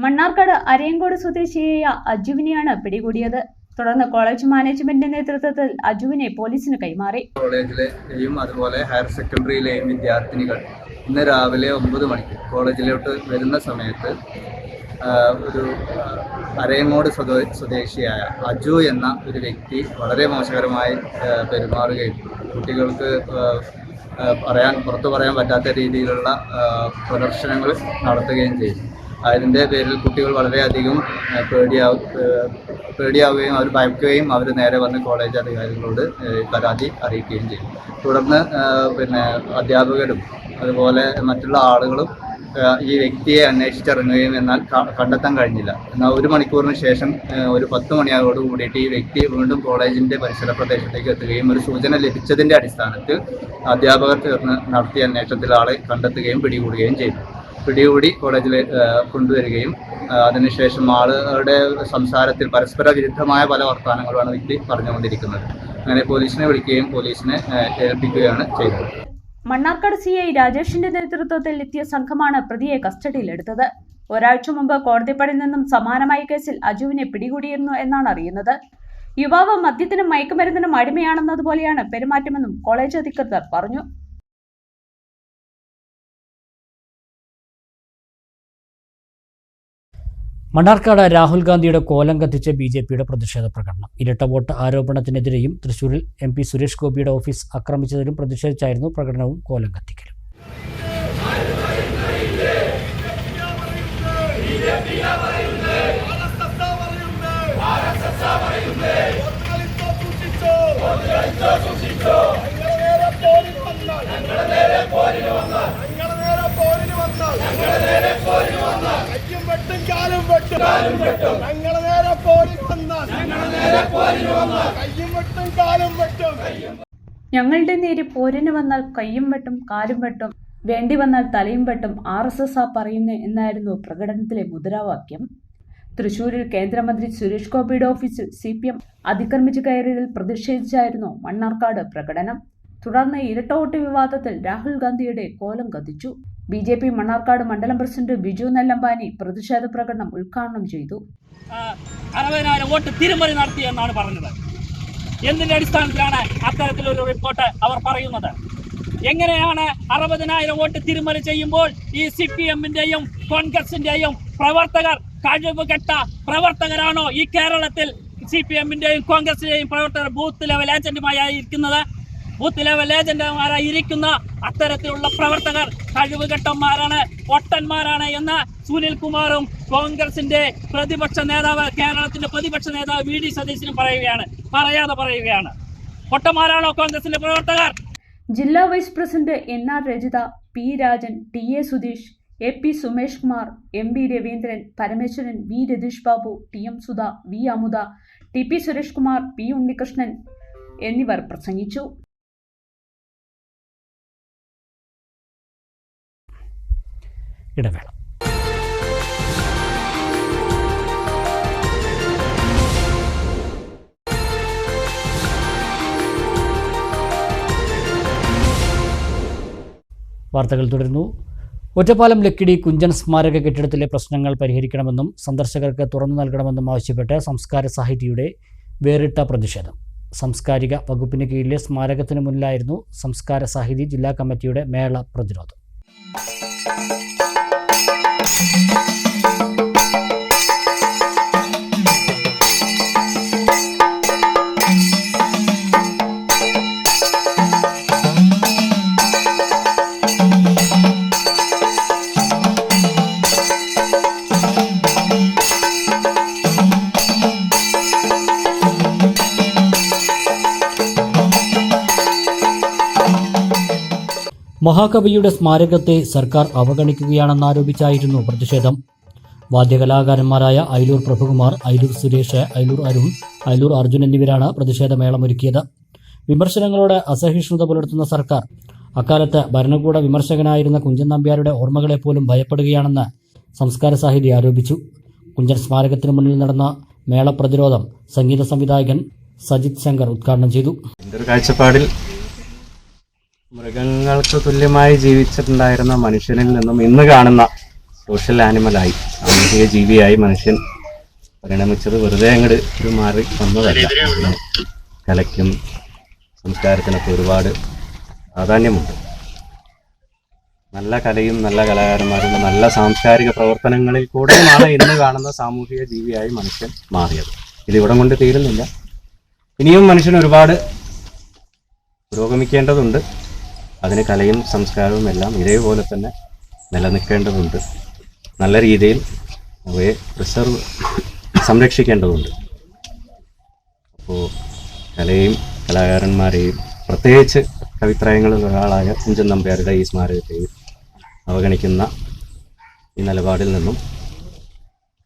[SPEAKER 3] മണ്ണാർക്കാട് അരയങ്കോട് സ്വദേശിയായ അജുവിനെയാണ് പിടികൂടിയത്. തുടർന്ന് കോളേജ് മാനേജ്മെന്റിന്റെ നേതൃത്വത്തിൽ അജുവിനെ പോലീസിന് കൈമാറി.
[SPEAKER 8] കോളേജിലെയും അതുപോലെ ഹയർ സെക്കൻഡറിയിലെയും വിദ്യാർത്ഥിനികൾ ഇന്ന് രാവിലെ 9 മണിക്ക് കോളേജിലോട്ട് വരുന്ന സമയത്ത് ഒരു അരയങ്ങോട് സ്വദേശിയായ അജു എന്ന ഒരു വ്യക്തി വളരെ മോശകരമായി പെരുമാറുകയും കുട്ടികൾക്ക് പുറത്തു പറയാൻ പറ്റാത്ത രീതിയിലുള്ള പ്രദർശനങ്ങൾ നടത്തുകയും ചെയ്തു. അതിൻ്റെ പേരിൽ കുട്ടികൾ വളരെയധികം പേടിയാവുകയും അവർ ഭയക്കുകയും അവർ നേരെ വന്ന് കോളേജ് അധികാരികളോട് പരാതി അറിയിക്കുകയും ചെയ്തു. തുടർന്ന് അധ്യാപകരും അതുപോലെ മറ്റുള്ള ആളുകളും ഈ വ്യക്തിയെ അന്വേഷിച്ചിറങ്ങുകയും എന്നാൽ കണ്ടെത്താൻ കഴിഞ്ഞില്ല. എന്നാൽ 1 മണിക്കൂറിന് ശേഷം ഒരു 10 മണിയോട് കൂടിയിട്ട് ഈ വ്യക്തി വീണ്ടും കോളേജിൻ്റെ പരിസര പ്രദേശത്തേക്ക് എത്തുകയും ഒരു സൂചന ലഭിച്ചതിൻ്റെ അടിസ്ഥാനത്തിൽ അധ്യാപകർ ചേർന്ന് നടത്തിയ അന്വേഷണത്തിൽ ആളെ കണ്ടെത്തുകയും പിടികൂടുകയും ചെയ്തു. പിടികൂടി കോളേജിൽ കൊണ്ടുവരികയും അതിനുശേഷം ആളുകളുടെ സംസാരത്തിൽ പരസ്പര വിരുദ്ധമായ പല വർത്തമാനങ്ങളുമാണ് വ്യക്തി പറഞ്ഞുകൊണ്ടിരിക്കുന്നത്. അങ്ങനെ പോലീസിനെ വിളിക്കുകയും പോലീസിനെ ഏൽപ്പിക്കുകയാണ് ചെയ്തത്.
[SPEAKER 3] മണ്ണാർക്കാട് CI രാജേഷിന്റെ നേതൃത്വത്തിൽ എത്തിയ സംഘമാണ് പ്രതിയെ കസ്റ്റഡിയിലെടുത്തത്. ഒരാഴ്ച മുമ്പ് കോടതിപ്പടിയിൽ നിന്നും സമാനമായ കേസിൽ അജുവിനെ പിടികൂടിയിരുന്നു എന്നാണ് അറിയുന്നത്. യുവാവ് മദ്യത്തിനും മയക്കുമരുന്നിനും അടിമയാണെന്നതുപോലെയാണ് പെരുമാറ്റമെന്നും കോളേജ് അധികൃതർ പറഞ്ഞു.
[SPEAKER 1] മണ്ണാർക്കാട് രാഹുൽ ഗാന്ധിയുടെ കോലം കത്തിച്ച് BJPയുടെ പ്രതിഷേധ പ്രകടനം. ഇരട്ട വോട്ട് ആരോപണത്തിനെതിരെയും തൃശൂരിൽ MP സുരേഷ് ഗോപിയുടെ ഓഫീസ് ആക്രമിച്ചതിലും പ്രതിഷേധിച്ചായിരുന്നു പ്രകടനവും കോലം കത്തിക്കലും.
[SPEAKER 3] ഞങ്ങളുടെ നേരെ പോരിന് വന്നാൽ കയ്യും വെട്ടും കാലും വെട്ടും, വേണ്ടി വന്നാൽ തലയും വെട്ടും, RSS പറയുന്നേ എന്നായിരുന്നു പ്രകടനത്തിലെ മുദ്രാവാക്യം. തൃശൂരിൽ കേന്ദ്രമന്ത്രി സുരേഷ് ഗോപിയുടെ ഓഫീസിൽ CPM അതിക്രമിച്ചു കയറിയതിൽ പ്രതിഷേധിച്ചായിരുന്നു മണ്ണാർക്കാട് പ്രകടനം. തുടർന്ന് ഇരട്ട വോട്ട് വിവാദത്തിൽ രാഹുൽ ഗാന്ധിയുടെ കോലം കത്തിച്ചു. BJP മണ്ണാർക്കാട് മണ്ഡലം പ്രസിഡന്റ് ബിജു നെല്ലമ്പാനി പ്രതിഷേധ പ്രകടനം ഉദ്ഘാടനം ചെയ്തു.
[SPEAKER 9] 60,000 വോട്ട് തിരിമറി നടത്തിയെന്നാണ് പറഞ്ഞത്. എന്തിന്റെ അടിസ്ഥാനത്തിലാണ് അത്തരത്തിലൊരു റിപ്പോർട്ട് അവർ പറയുന്നത്? എങ്ങനെയാണ് 60,000 വോട്ട് തിരിമറി ചെയ്യുമ്പോൾ ഈ CPM-ന്റെയും കോൺഗ്രസിന്റെയും പ്രവർത്തകർ കഴിവുകെട്ട പ്രവർത്തകരാണോ ഈ കേരളത്തിൽ CPM-ന്റെയും കോൺഗ്രസിന്റെയും പ്രവർത്തകർ ബൂത്ത് ലെവൽ ഏജന്റുമായിരിക്കുന്നത്? ബൂത്ത് ലെവൽ ഏജന്റുമാരായി ഇരിക്കുന്ന അത്തരത്തിലുള്ള പ്രവർത്തകർ കഴിവുകെട്ടന്മാരാണ്, പൊട്ടന്മാരാണ് എന്ന് സുനിൽ കുമാറും കോൺഗ്രസിന്റെ പ്രതിപക്ഷ നേതാവ്, കേരളത്തിന്റെ പ്രതിപക്ഷ നേതാവ് VD സതീശനും പറയുകയാണ്. പൊട്ടന്മാരാണോ കോൺഗ്രസിന്റെ പ്രവർത്തകർ?
[SPEAKER 3] ജില്ലാ vice president NR Rajitha, P Rajan, TA Sudheesh, AP Sumesh Kumar, MB Raveendran, Parameswaran, V Ratheesh Babu, TM Sudha, V Amudha, TP Suresh Kumar, P Unnikrishnan എന്നിവർ പ്രസംഗിച്ചു.
[SPEAKER 1] ഇടവേള. വാർത്തകൾ തുടരുന്നു. ഒറ്റപ്പാലം ലക്കിടി കുഞ്ചൻ സ്മാരക കെട്ടിടത്തിലെ പ്രശ്നങ്ങൾ പരിഹരിക്കണമെന്നും സന്ദർശകർക്ക് തുറന്നു നൽകണമെന്നും ആവശ്യപ്പെട്ട് സംസ്കാര സാഹിതിയുടെ വേറിട്ട പ്രതിഷേധം. സാംസ്കാരിക വകുപ്പിന് കീഴിലെ സ്മാരകത്തിന് മുന്നിലായിരുന്നു സംസ്കാര സാഹിതി ജില്ലാ കമ്മിറ്റിയുടെ മേള പ്രതിരോധം. മഹാകവിയുടെ സ്മാരകത്തെ സർക്കാർ അവഗണിക്കുകയാണെന്നാരോപിച്ചായിരുന്നു പ്രതിഷേധം. വാദ്യകലാകാരന്മാരായ അയിലൂർ പ്രഭുകുമാർ, അയിലൂർ സുരേഷ്, അയിലൂർ അരുൺ, അയിലൂർ അർജുൻ എന്നിവരാണ് പ്രതിഷേധമേളമൊരുക്കിയത്. വിമർശനങ്ങളോട് അസഹിഷ്ണുത പുലർത്തുന്ന സർക്കാർ അക്കാലത്ത് ഭരണകൂട വിമർശകനായിരുന്ന കുഞ്ചൻ നമ്പ്യാരുടെ ഓർമ്മകളെപ്പോലും ഭയപ്പെടുകയാണെന്ന് സംസ്കാര സാഹിതി ആരോപിച്ചു. കുഞ്ചൻ സ്മാരകത്തിന് മുന്നിൽ നടന്ന മേള പ്രതിരോധം സംഗീത സംവിധായകൻ സജിത് ശങ്കർ ഉദ്ഘാടനം ചെയ്തു.
[SPEAKER 10] കാഴ്ചപ്പാടിൽ മൃഗങ്ങൾക്ക് തുല്യമായി ജീവിച്ചിട്ടുണ്ടായിരുന്ന മനുഷ്യനിൽ നിന്നും ഇന്ന് കാണുന്ന സോഷ്യൽ ആനിമലായി, സാമൂഹിക ജീവിയായി മനുഷ്യൻ പരിണമിച്ചത് വെറുതെ അങ്ങോട്ട് മാറി വന്നതല്ല. കലയ്ക്കും സംസ്കാരത്തിനൊക്കെ ഒരുപാട് പ്രാധാന്യമുണ്ട്. നല്ല കലയും നല്ല കലാകാരന്മാരും നല്ല സാംസ്കാരിക പ്രവർത്തനങ്ങളിൽ കൂടെയുമാണ് ഇന്ന് കാണുന്ന സാമൂഹിക ജീവിയായി മനുഷ്യൻ മാറിയത്. ഇതിവിടം കൊണ്ട് തീരുന്നില്ല. ഇനിയും മനുഷ്യൻ ഒരുപാട് പുരോഗമിക്കേണ്ടതുണ്ട്. അതിന് കലയും സംസ്കാരവും എല്ലാം ഇതേപോലെ തന്നെ നിലനിൽക്കേണ്ടതുണ്ട്. നല്ല രീതിയിൽ അവയെ സംരക്ഷിക്കേണ്ടതുണ്ട്. അപ്പോൾ കലയും കലാകാരന്മാരെയും പ്രത്യേകിച്ച് കവിത്രയങ്ങളിൽ ഒരാളായ കുഞ്ചൻ നമ്പ്യാരുടെ ഈ സ്മാരകത്തെയും അവഗണിക്കുന്ന ഈ നിലപാടിൽ നിന്നും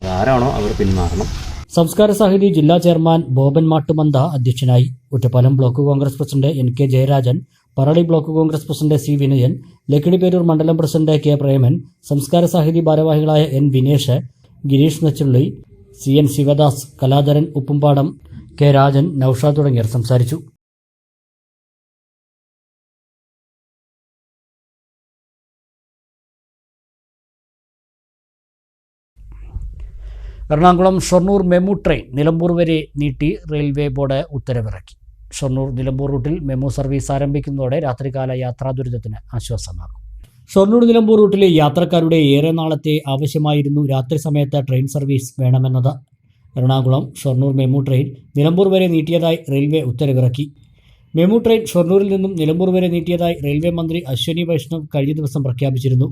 [SPEAKER 10] ആരാണോ അവർ പിന്മാറണം.
[SPEAKER 1] സംസ്കാര സാഹിതി ജില്ലാ ചെയർമാൻ ബോബൻ മാട്ടുമന്ത അധ്യക്ഷനായി. Ottapalam block Congress president NK Jayarajan, Parali block Congress president C Vinayan, Lakkidiperur മണ്ഡലം പ്രസിഡന്റ് K പ്രേമൻ, സംസ്കാര സാഹിതി ഭാരവാഹികളായ N Vinesh, Girish Nechulli, CN Sivadas, Kaladharan ഉപ്പുംപാടം, K Rajan, Naushad തുടങ്ങിയവർ സംസാരിച്ചു. എറണാകുളം ഷൊർണൂർ മെമു ട്രെയിൻ നിലമ്പൂർ വരെ നീട്ടി റെയിൽവേ ബോർഡ് ഉത്തരവിറക്കി. ഷൊർണൂർ നിലമ്പൂർ റൂട്ടിൽ മെമു സർവീസ് ആരംഭിക്കുന്നതോടെ രാത്രികാല യാത്രാ ദുരിതത്തിന് ആശ്വാസമാകും. ഷൊർണൂർ നിലമ്പൂർ റൂട്ടിലെ യാത്രക്കാരുടെ ഏറെ നാളത്തെ ആവശ്യമായിരുന്നു രാത്രി സമയത്ത് ട്രെയിൻ സർവീസ് വേണമെന്നത്. എറണാകുളം ഷൊർണൂർ മെമു ട്രെയിൻ നിലമ്പൂർ വരെ നീട്ടിയതായി റെയിൽവേ ഉത്തരവിറക്കി. മെമു ട്രെയിൻ ഷൊർണൂരിൽ നിന്നും നിലമ്പൂർ വരെ നീട്ടിയതായി റെയിൽവേ മന്ത്രി അശ്വനി വൈഷ്ണവ് കഴിഞ്ഞ ദിവസം പ്രഖ്യാപിച്ചിരുന്നു.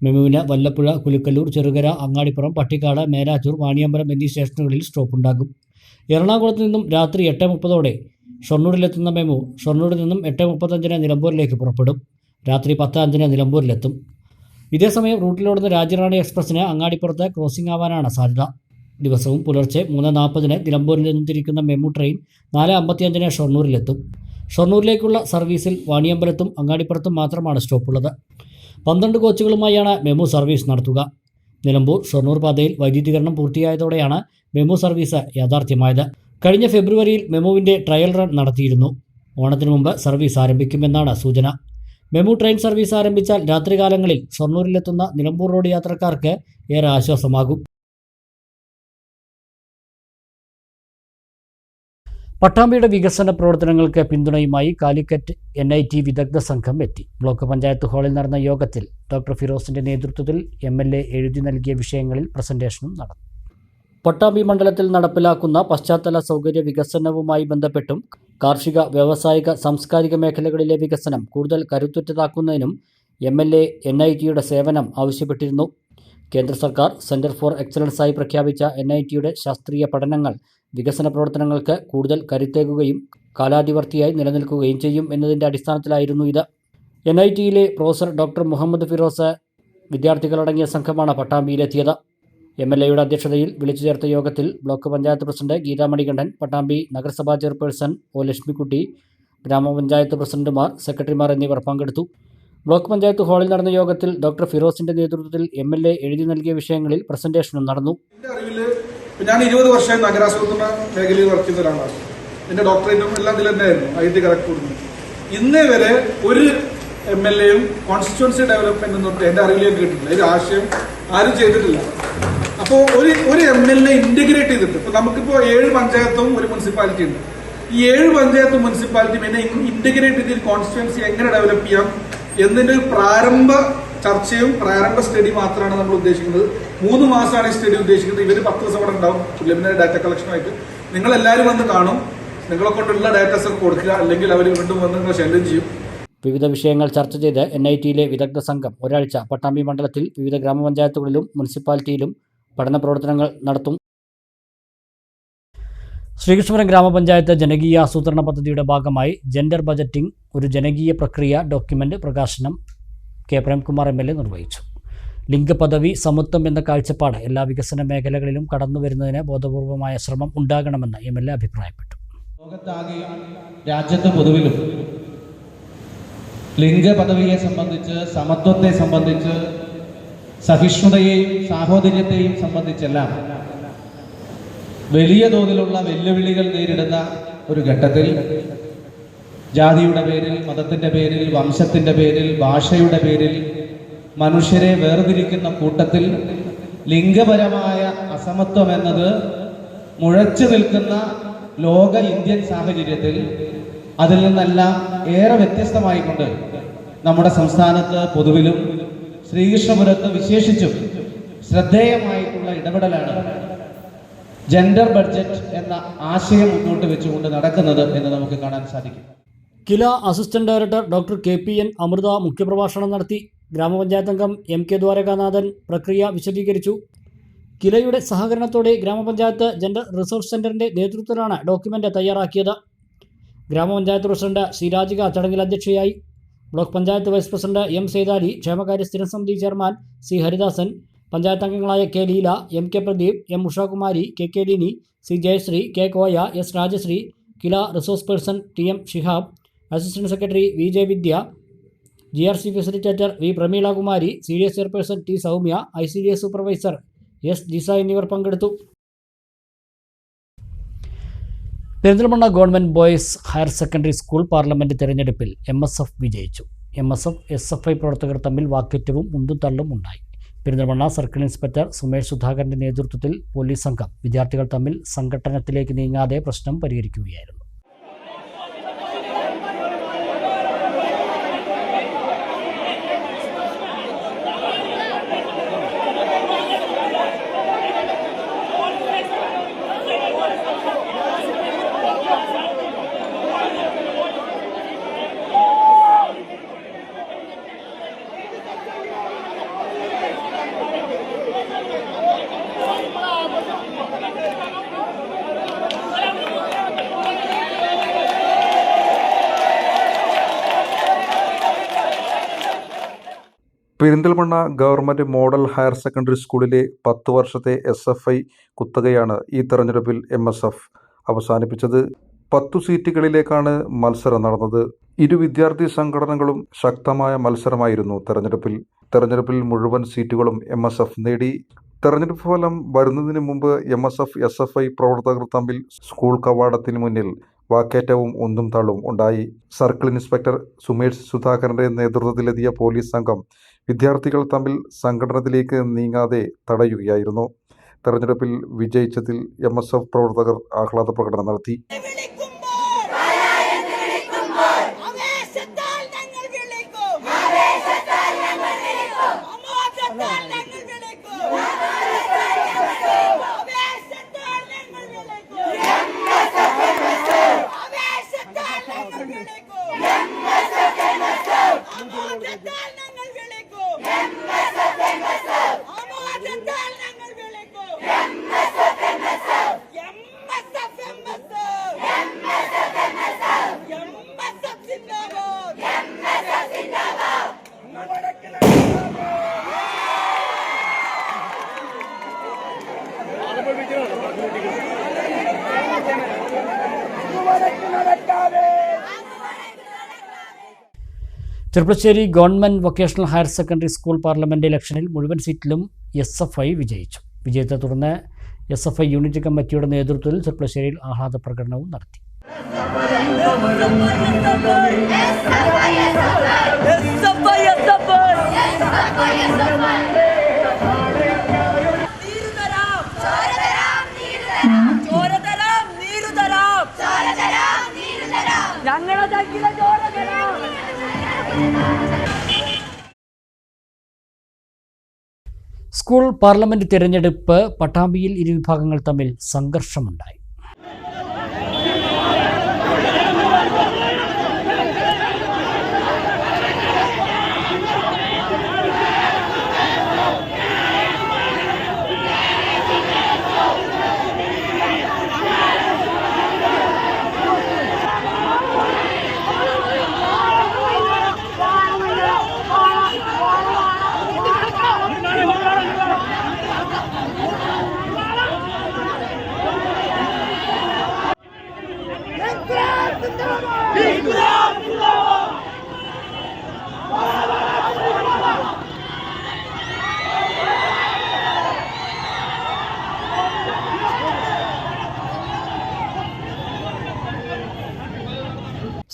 [SPEAKER 1] മെമുവിന് വല്ലപ്പുഴ, കുലുക്കല്ലൂർ, ചെറുകര, അങ്ങാടിപ്പുറം, പട്ടിക്കാട്, മേലാറ്റൂർ, വാണിയമ്പലം എന്നീ സ്റ്റേഷനുകളിൽ സ്റ്റോപ്പുണ്ടാകും. എറണാകുളത്ത് നിന്നും രാത്രി 8:30 ഷൊർണൂരിലെത്തുന്ന മെമു ഷൊർണൂരിൽ നിന്നും 8:35 നിലമ്പൂരിലേക്ക് പുറപ്പെടും. രാത്രി 10:05 നിലമ്പൂരിലെത്തും. ഇതേസമയം റൂട്ടിലോടുന്ന രാജ്യറാണി എക്സ്പ്രസിന് അങ്ങാടിപ്പുറത്ത് ക്രോസിംഗ് ആവാനാണ് സാധ്യത. ദിവസവും പുലർച്ചെ 3:40 നിലമ്പൂരിൽ നിന്നും തിരിക്കുന്ന മെമു ട്രെയിൻ 4:55 ഷൊർണൂരിലെത്തും. ഷൊർണൂരിലേക്കുള്ള സർവീസിൽ വാണിയമ്പലത്തും അങ്ങാടിപ്പുറത്തും മാത്രമാണ് സ്റ്റോപ്പുള്ളത്. 12 കോച്ചുകളുമായാണ് മെമു സർവീസ് നടത്തുക. നിലമ്പൂർ ഷൊർണൂർ പാതയിൽ വൈദ്യുതീകരണം പൂർത്തിയായതോടെയാണ് മെമു സർവീസ് യാഥാർത്ഥ്യമായത്. കഴിഞ്ഞ ഫെബ്രുവരിയിൽ മെമുവിൻ്റെ ട്രയൽ റൺ നടത്തിയിരുന്നു. ഓണത്തിന് മുമ്പ് സർവീസ് ആരംഭിക്കുമെന്നാണ് സൂചന. മെമു ട്രെയിൻ സർവീസ് ആരംഭിച്ചാൽ രാത്രികാലങ്ങളിൽ ഷൊർണൂരിലെത്തുന്ന നിലമ്പൂർ റോഡ് യാത്രക്കാർക്ക് ഏറെ ആശ്വാസമാകും. പട്ടാമ്പിയുടെ വികസന പ്രവർത്തനങ്ങൾക്ക് പിന്തുണയുമായി കാലിക്കറ്റ് NIT വിദഗ്ധ സംഘം എത്തി. ബ്ലോക്ക് പഞ്ചായത്ത് ഹാളിൽ നടന്ന യോഗത്തിൽ ഡോക്ടർ ഫിറോസിന്റെ നേതൃത്വത്തിൽ MLA എഴുതി നൽകിയ വിഷയങ്ങളിൽ പ്രസന്റേഷനും നടന്നു. പട്ടാമ്പി മണ്ഡലത്തിൽ നടപ്പിലാക്കുന്ന പശ്ചാത്തല സൗകര്യ വികസനവുമായി ബന്ധപ്പെട്ടും കാർഷിക, വ്യാവസായിക, സാംസ്കാരിക മേഖലകളിലെ വികസനം കൂടുതൽ കരുത്തുറ്റതാക്കുന്നതിനും MLA NITയുടെ സേവനം ആവശ്യപ്പെട്ടിരുന്നു. കേന്ദ്ര സർക്കാർ സെന്റർ ഫോർ എക്സലൻസായി പ്രഖ്യാപിച്ച NITയുടെ ശാസ്ത്രീയ പഠനങ്ങൾ വികസന പ്രവർത്തനങ്ങൾക്ക് കൂടുതൽ കരുത്തേകുകയും കാലാതിവർത്തിയായി നിലനിൽക്കുകയും ചെയ്യും എന്നതിൻ്റെ അടിസ്ഥാനത്തിലായിരുന്നു ഇത്. NITയിലെ പ്രൊഫസർ ഡോക്ടർ മുഹമ്മദ് ഫിറോസ് വിദ്യാർത്ഥികളടങ്ങിയ സംഘമാണ് പട്ടാമ്പിയിലെത്തിയത്. MLAയുടെ അധ്യക്ഷതയിൽ വിളിച്ചു ചേർത്ത യോഗത്തിൽ ബ്ലോക്ക് പഞ്ചായത്ത് പ്രസിഡന്റ് ഗീതാ മണികണ്ഠൻ, പട്ടാമ്പി നഗരസഭാ ചെയർപേഴ്സൺ O ലക്ഷ്മിക്കുട്ടി, ഗ്രാമപഞ്ചായത്ത് പ്രസിഡന്റുമാർ, സെക്രട്ടറിമാർ എന്നിവർ പങ്കെടുത്തു. ബ്ലോക്ക് പഞ്ചായത്ത് ഹാളിൽ നടന്ന യോഗത്തിൽ ഡോക്ടർ ഫിറോസിന്റെ നേതൃത്വത്തിൽ MLA എഴുതി നൽകിയ വിഷയങ്ങളിൽ പ്രസന്റേഷനും നടന്നു.
[SPEAKER 11] ഞാൻ 20 വർഷം നഗരാസൂത്രണ മേഖലയിൽ വർക്ക് ചെയ്യുന്ന ഒരാളാണ്. എൻ്റെ ഡോക്ടറേറ്റും എല്ലാം ഇതിൽ തന്നെയായിരുന്നു, IT കറക്റ്റ്. ഇന്നേ വരെ ഒരു MLA-യും കോൺസ്റ്റിറ്റ്യുവൻസി ഡെവലപ്മെന്റ് എന്നൊക്കെ എൻ്റെ അറിവിലേക്ക് കിട്ടിയിട്ടില്ല. ഒരു ആശയം ആരും ചെയ്തിട്ടില്ല. അപ്പോൾ ഒരു MLA ഇന്റഗ്രേറ്റ് ചെയ്തിട്ട് ഇപ്പോൾ നമുക്കിപ്പോൾ 7 പഞ്ചായത്തും ഒരു മുനിസിപ്പാലിറ്റി ഉണ്ട്. ഈ 7 പഞ്ചായത്തും മുനിസിപ്പാലിറ്റിയും എന്നെ ഇന്റഗ്രേറ്റ് ചെയ്ത് കോൺസ്റ്റിറ്റ്യുവൻസി എങ്ങനെ ഡെവലപ്പ് ചെയ്യാം എന്നതിന്റെ ഒരു പ്രാരംഭ ചർച്ചയും പ്രാരംഭ സ്റ്റഡി മാത്രമാണ് നമ്മൾ ഉദ്ദേശിക്കുന്നത്. 3 മാസമാണ് ഈ സ്റ്റഡി ഉദ്ദേശിക്കുന്നത്. ഇവർ 10 ദിവസം അവിടെ ഉണ്ടാവും പ്രിലിമിനറി ഡാറ്റ കളക്ഷനുമായിട്ട്. നിങ്ങളെല്ലാവരും വന്ന് കാണും, നിങ്ങളെ കൊണ്ടുള്ള ഡാറ്റാസ് ഒക്കെ കൊടുക്കുക, അല്ലെങ്കിൽ അവർ വീണ്ടും വന്ന് നിങ്ങൾ ശല്യം ചെയ്യും.
[SPEAKER 1] വിവിധ വിഷയങ്ങൾ ചർച്ച ചെയ്ത് NIT-യിലെ വിദഗ്ധ സംഘം ഒരാഴ്ച പട്ടാമ്പി മണ്ഡലത്തിൽ വിവിധ ഗ്രാമപഞ്ചായത്തുകളിലും മുനിസിപ്പാലിറ്റിയിലും പഠന പ്രവർത്തനങ്ങൾ നടത്തും. ശ്രീകൃഷ്ണപുരം ഗ്രാമപഞ്ചായത്ത് ജനകീയ ആസൂത്രണ പദ്ധതിയുടെ ഭാഗമായി ജെൻഡർ ബജറ്റിംഗ് ഒരു ജനകീയ പ്രക്രിയ ഡോക്യുമെന്റ് പ്രകാശനം കെ പ്രേംകുമാർ MLA നിർവഹിച്ചു. ലിംഗപദവി സമത്വം എന്ന കാഴ്ചപ്പാട് എല്ലാ വികസന മേഖലകളിലും കടന്നുവരുന്നതിന് ബോധപൂർവമായ ശ്രമം ഉണ്ടാകണമെന്ന് MLA അഭിപ്രായപ്പെട്ടു.
[SPEAKER 12] ലോകത്താകെയും രാജ്യത്ത് പൊതുവിലും ലിംഗപദവിയെ സംബന്ധിച്ച്, സമത്വത്തെ സംബന്ധിച്ച്, സഹിഷ്ണുതയെയും സാഹോദര്യത്തെയും സംബന്ധിച്ചെല്ലാം വലിയ തോതിലുള്ള വെല്ലുവിളികൾ നേരിടുന്ന ഒരു ഘട്ടത്തിൽ ജാതിയുടെ പേരിൽ, മതത്തിൻ്റെ പേരിൽ, വംശത്തിൻ്റെ പേരിൽ, ഭാഷയുടെ പേരിൽ മനുഷ്യരെ വേർതിരിക്കുന്ന കൂട്ടത്തിൽ ലിംഗപരമായ അസമത്വം എന്നത് മുഴച്ചു നിൽക്കുന്ന ലോക ഇന്ത്യൻ സാഹചര്യത്തിൽ അതിൽ നിന്നെല്ലാം ഏറെ വ്യത്യസ്തമായിക്കൊണ്ട് നമ്മുടെ സംസ്ഥാനത്ത് പൊതുവിലും ശ്രീകൃഷ്ണപുരത്ത് വിശേഷിച്ചും ശ്രദ്ധേയമായിട്ടുള്ള ഇടപെടലാണ് ജെൻഡർ ബഡ്ജറ്റ് എന്ന ആശയം മുന്നോട്ട് വെച്ചുകൊണ്ട് നടക്കുന്നത് എന്ന് നമുക്ക് കാണാൻ സാധിക്കും.
[SPEAKER 1] KILA assistant director doctor KPN Amritha മുഖ്യപ്രഭാഷണം നടത്തി. ഗ്രാമപഞ്ചായത്ത് അംഗം MK ദ്വാരകാനാഥൻ പ്രക്രിയ വിശദീകരിച്ചു. കിലയുടെ സഹകരണത്തോടെ ഗ്രാമപഞ്ചായത്ത് ജെൻഡർ റിസോഴ്സ് സെന്ററിന്റെ നേതൃത്വത്തിലാണ് ഡോക്യുമെന്റ് തയ്യാറാക്കിയത്. ഗ്രാമപഞ്ചായത്ത് പ്രസിഡന്റ് ശ്രീരാജിക ചടങ്ങിൽ അധ്യക്ഷയായി. Block panchayat vice president M Saithali, ക്ഷേമകാര്യ സ്ഥിരം സമിതി ചെയർമാൻ C ഹരിദാസൻ, പഞ്ചായത്ത് അംഗങ്ങളായ K Leela, MK Pradeep, M Ushakumari, KK Lini, C Jayashree, K Koya, S Rajashree, KILA resource person TM Shihab, assistant secretary VJ Vidya, GRC facilitator V Pramilakumari, CDS chairperson T Soumya, ICDS supervisor S Jisa എന്നിവർ പങ്കെടുത്തു. Perinthalmanna government boys higher secondary school parliament തെരഞ്ഞെടുപ്പിൽ MSF വിജയിച്ചു. MSF SFI പ്രവർത്തകർ തമ്മിൽ വാക്കേറ്റവും ഉന്തുതള്ളും ഉണ്ടായി. പെരിന്തൽമണ്ണ സർക്കിൾ ഇൻസ്പെക്ടർ സുമേഷ് സുധാകരന്റെ നേതൃത്വത്തിൽ പോലീസ് സംഘം വിദ്യാർത്ഥികൾ തമ്മിൽ സംഘട്ടനത്തിലേക്ക് നീങ്ങാതെ പ്രശ്നം പരിഹരിക്കുകയായിരുന്നു.
[SPEAKER 11] Perinthalmanna government model higher secondary സ്കൂളിലെ 10 വർഷത്തെ SFI കുത്തകയാണ് ഈ തെരഞ്ഞെടുപ്പിൽ MSF അവസാനിപ്പിച്ചത്. 10 സീറ്റുകളിലേക്കാണ് മത്സരം നടന്നത്. ഇരു വിദ്യാർത്ഥി സംഘടനകളും ശക്തമായ മത്സരമായിരുന്നു തെരഞ്ഞെടുപ്പിൽ മുഴുവൻ സീറ്റുകളും MSF നേടി. തെരഞ്ഞെടുപ്പ് ഫലം വരുന്നതിന് മുമ്പ് MSF SFI പ്രവർത്തകർ തമ്മിൽ സ്കൂൾ കവാടത്തിന് മുന്നിൽ വാക്കേറ്റവും ഒന്നും തള്ളും ഉണ്ടായി. സർക്കിൾ ഇൻസ്പെക്ടർ സുമേഷ് സുധാകരന്റെ നേതൃത്വത്തിലെത്തിയ പോലീസ് സംഘം വിദ്യാർത്ഥികൾ തമ്മിൽ സംഘടനത്തിലേക്ക് നീങ്ങാതെ തടയുകയായിരുന്നു. തെരഞ്ഞെടുപ്പിൽ വിജയിച്ചതിൽ MSF പ്രവർത്തകർ ആഹ്ലാദ പ്രകടനം നടത്തി.
[SPEAKER 1] Cherpulassery government vocational higher secondary school parliament ഇലക്ഷനിൽ മുഴുവൻ സീറ്റിലും SFI വിജയിച്ചു. വിജയത്തെ തുടർന്ന് SFI യൂണിറ്റ് കമ്മിറ്റിയുടെ നേതൃത്വത്തിൽ ചെർപ്പശ്ശേരിയിൽ ആഹ്ലാദ പ്രകടനവും നടത്തി. സ്കൂൾ പാർലമെന്റ് തിരഞ്ഞെടുപ്പ് പട്ടാമ്പിയിൽ ഇരുവിഭാഗങ്ങൾ തമ്മിൽ സംഘർഷമുണ്ടായി.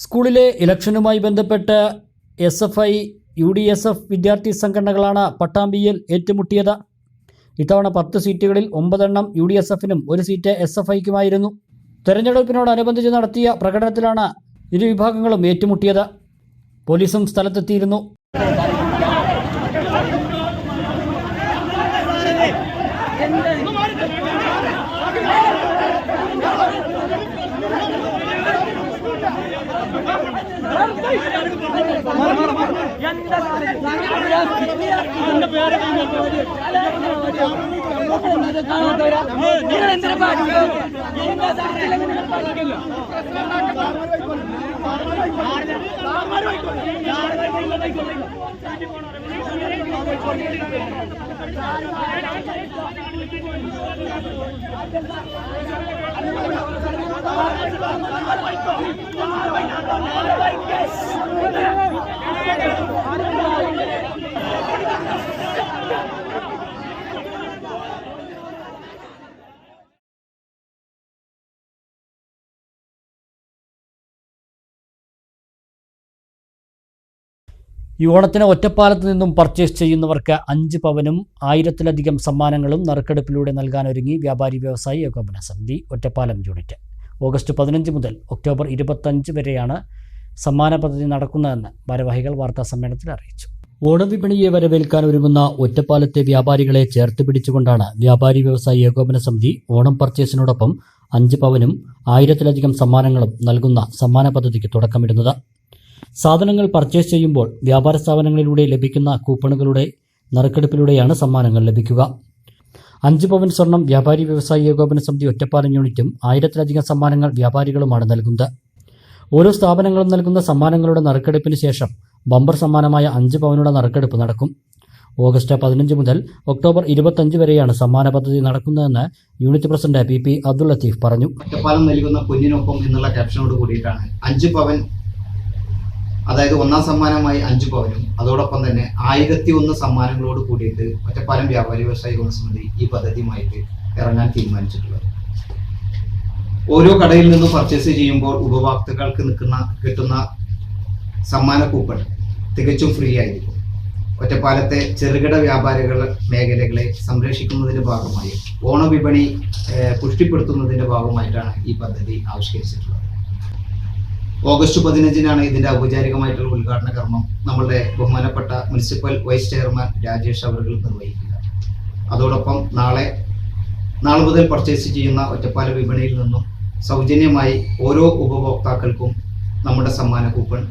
[SPEAKER 1] സ്കൂളിലെ ഇലക്ഷനുമായി ബന്ധപ്പെട്ട് SFI, UDSF വിദ്യാർത്ഥി സംഘടനകളാണ് പട്ടാമ്പിയിൽ ഏറ്റുമുട്ടിയത്. ഇത്തവണ 10 സീറ്റുകളിൽ 9 എണ്ണം UDSFിനും 1 സീറ്റ് SFIക്കുമായിരുന്നു. തെരഞ്ഞെടുപ്പിനോടനുബന്ധിച്ച് നടത്തിയ പ്രകടനത്തിലാണ് ഇരുവിഭാഗങ്ങളും ഏറ്റുമുട്ടിയത്. പോലീസും സ്ഥലത്തെത്തിയിരുന്നു. ഈ ഓണത്തിന് ഒറ്റപ്പാലത്ത് നിന്നും പർച്ചേസ് ചെയ്യുന്നവർക്ക് 5 പവനും 1000-ലധികം സമ്മാനങ്ങളും നറുക്കെടുപ്പിലൂടെ നൽകാനൊരുങ്ങി വ്യാപാരി വ്യവസായി ഏകോപന സമിതി ഒറ്റപ്പാലം യൂണിറ്റ്. ഓഗസ്റ്റ് 15 മുതൽ ഒക്ടോബർ 25 വരെയാണ് സമ്മാന പദ്ധതി നടക്കുന്നതെന്ന് ഭാരവാഹികൾ വാർത്താസമ്മേളനത്തിൽ അറിയിച്ചു. ഓണവിപണിയെ വരവേൽക്കാൻ ഒരുങ്ങുന്ന ഒറ്റപ്പാലത്തെ വ്യാപാരികളെ ചേർത്ത് പിടിച്ചുകൊണ്ടാണ് വ്യാപാരി വ്യവസായി ഏകോപന സമിതി ഓണം പർച്ചേസിനോടൊപ്പം 5 പവനും 1000-ലധികം സമ്മാനങ്ങളും നൽകുന്ന സമ്മാന പദ്ധതിക്ക് തുടക്കമിടുന്നത്. സാധനങ്ങൾ പർച്ചേസ് ചെയ്യുമ്പോൾ വ്യാപാര സ്ഥാപനങ്ങളിലൂടെ ലഭിക്കുന്ന കൂപ്പണുകളുടെ നറുക്കെടുപ്പിലൂടെയാണ് സമ്മാനങ്ങൾ ലഭിക്കുക. 5 പവൻ സ്വർണം വ്യാപാരി വ്യവസായി ഏകോപന സമിതി ഒറ്റപ്പാലം യൂണിറ്റും 1000-ലധികം സമ്മാനങ്ങൾ വ്യാപാരികളുമാണ് നൽകുന്നത്. ഓരോ സ്ഥാപനങ്ങളും നൽകുന്ന സമ്മാനങ്ങളുടെ നറുക്കെടുപ്പിന് ശേഷം ബമ്പർ സമ്മാനമായ 5 പവനുള്ള നറുക്കെടുപ്പ് നടക്കും. ഓഗസ്റ്റ് 15 മുതൽ ഒക്ടോബർ 25 വരെയാണ് സമ്മാന പദ്ധതി നടക്കുന്നതെന്ന് unit president PP Abdul Latheef പറഞ്ഞു.
[SPEAKER 13] ഒറ്റപ്പാലം നൽകുന്ന പൊന്നിനൊപ്പം എന്നുള്ള ക്യാപ്ഷനോട് കൂടിയിട്ടാണ് 5 പവൻ, അതായത് ഒന്നാം സമ്മാനമായി 5 പവനും അതോടൊപ്പം തന്നെ 1001 സമ്മാനങ്ങളോട് കൂടിയിട്ട് ഒറ്റപ്പാലം വ്യാപാരി വ്യവസായി സമിതി ഈ പദ്ധതിയുമായിട്ട് ഇറങ്ങാൻ തീരുമാനിച്ചിട്ടുള്ളത്. ഓരോ കടയിൽ നിന്നും പർച്ചേസ് ചെയ്യുമ്പോൾ ഉപഭോക്താക്കൾക്ക് കിട്ടുന്ന സമ്മാന കൂപ്പൺ തികച്ചും ഫ്രീ ആയിരിക്കും. ഒറ്റപ്പാലത്തെ ചെറുകിട വ്യാപാരികൾ മേഖലകളെ സംരക്ഷിക്കുന്നതിന്റെ ഭാഗമായി ഓണവിപണി പുഷ്ടിപ്പെടുത്തുന്നതിന്റെ ഭാഗമായിട്ടാണ് ഈ പദ്ധതി ആവിഷ്കരിച്ചിട്ടുള്ളത്. ഓഗസ്റ്റ് 15-നാണ് ഇതിന്റെ ഔപചാരികമായിട്ടുള്ള ഉദ്ഘാടന കർമ്മം നമ്മളുടെ ബഹുമാനപ്പെട്ട മുനിസിപ്പൽ വൈസ് ചെയർമാൻ രാജേഷ് അവർ നിർവഹിക്കുക. അതോടൊപ്പം നാളെ മുതൽ പർച്ചേസ് ചെയ്യുന്ന ഒറ്റപ്പാല വിപണിയിൽ നിന്നും സൗജന്യമായി ഓരോ ഉപഭോക്താക്കൾക്കും നമ്മുടെ സമ്മാന കൂപ്പൺ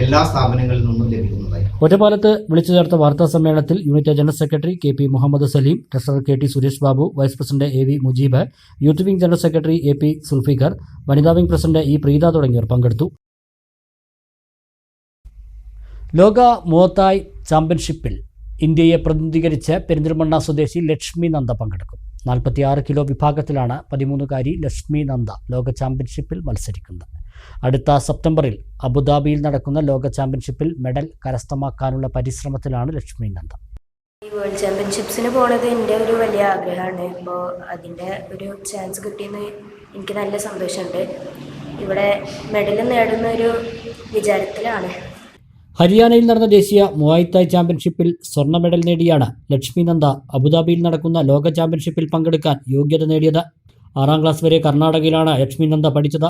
[SPEAKER 13] എല്ലാ സ്ഥാപനങ്ങളിൽ നിന്നും ലഭിക്കുന്നതായി.
[SPEAKER 1] ഒറ്റപ്പാലത്ത് വിളിച്ചു ചേർത്ത വാർത്താ സമ്മേളനത്തിൽ unit general secretary KP Muhammad Saleem, treasurer KT Suresh Babu, vice president AV Mujeeb, youth wing general secretary AP Sulfikar, വനിതാ വിംഗ് പ്രസിഡന്റ് E പ്രീത തുടങ്ങിയവർ പങ്കെടുത്തു. ലോക മുവത്തായ് ചാമ്പ്യൻഷിപ്പിൽ ഇന്ത്യയെ പ്രതിനിധീകരിച്ച് പെരിന്തൽമണ്ണ സ്വദേശി ലക്ഷ്മി നന്ദ പങ്കെടുക്കും. 46 കിലോ വിഭാഗത്തിലാണ് 13-കാരി ലക്ഷ്മി നന്ദ ലോക ചാമ്പ്യൻഷിപ്പിൽ മത്സരിക്കുന്നത്. അടുത്ത സെപ്റ്റംബറിൽ അബുദാബിയിൽ നടക്കുന്ന ലോക ചാമ്പ്യൻഷിപ്പിൽ മെഡൽ കരസ്ഥമാക്കാനുള്ള പരിശ്രമത്തിലാണ് ലക്ഷ്മി നന്ദ.
[SPEAKER 14] ഈ വേൾഡ് ചാമ്പ്യൻഷിപ്സിന് പോണത് എൻ്റെ ഒരു വലിയ ആഗ്രഹമാണ്. ഇപ്പോൾ അതിൻ്റെ ഒരു ചാൻസ് കിട്ടിയെന്ന് എനിക്ക് നല്ല സന്തോഷമുണ്ട്. ഇവിടെ മെഡൽ നേടുന്ന ഒരു വിചാരത്തിലാണ്.
[SPEAKER 1] ഹരിയാനയിൽ നടന്ന ദേശീയ മുവായ് തായ് ചാമ്പ്യൻഷിപ്പിൽ സ്വർണ്ണ മെഡൽ നേടിയാണ് ലക്ഷ്മി നന്ദ അബുദാബിയിൽ നടക്കുന്ന ലോക ചാമ്പ്യൻഷിപ്പിൽ പങ്കെടുക്കാൻ യോഗ്യത നേടിയത്. 6ാം ക്ലാസ് വരെ കർണാടകയിലാണ് ലക്ഷ്മി നന്ദ പഠിച്ചത്.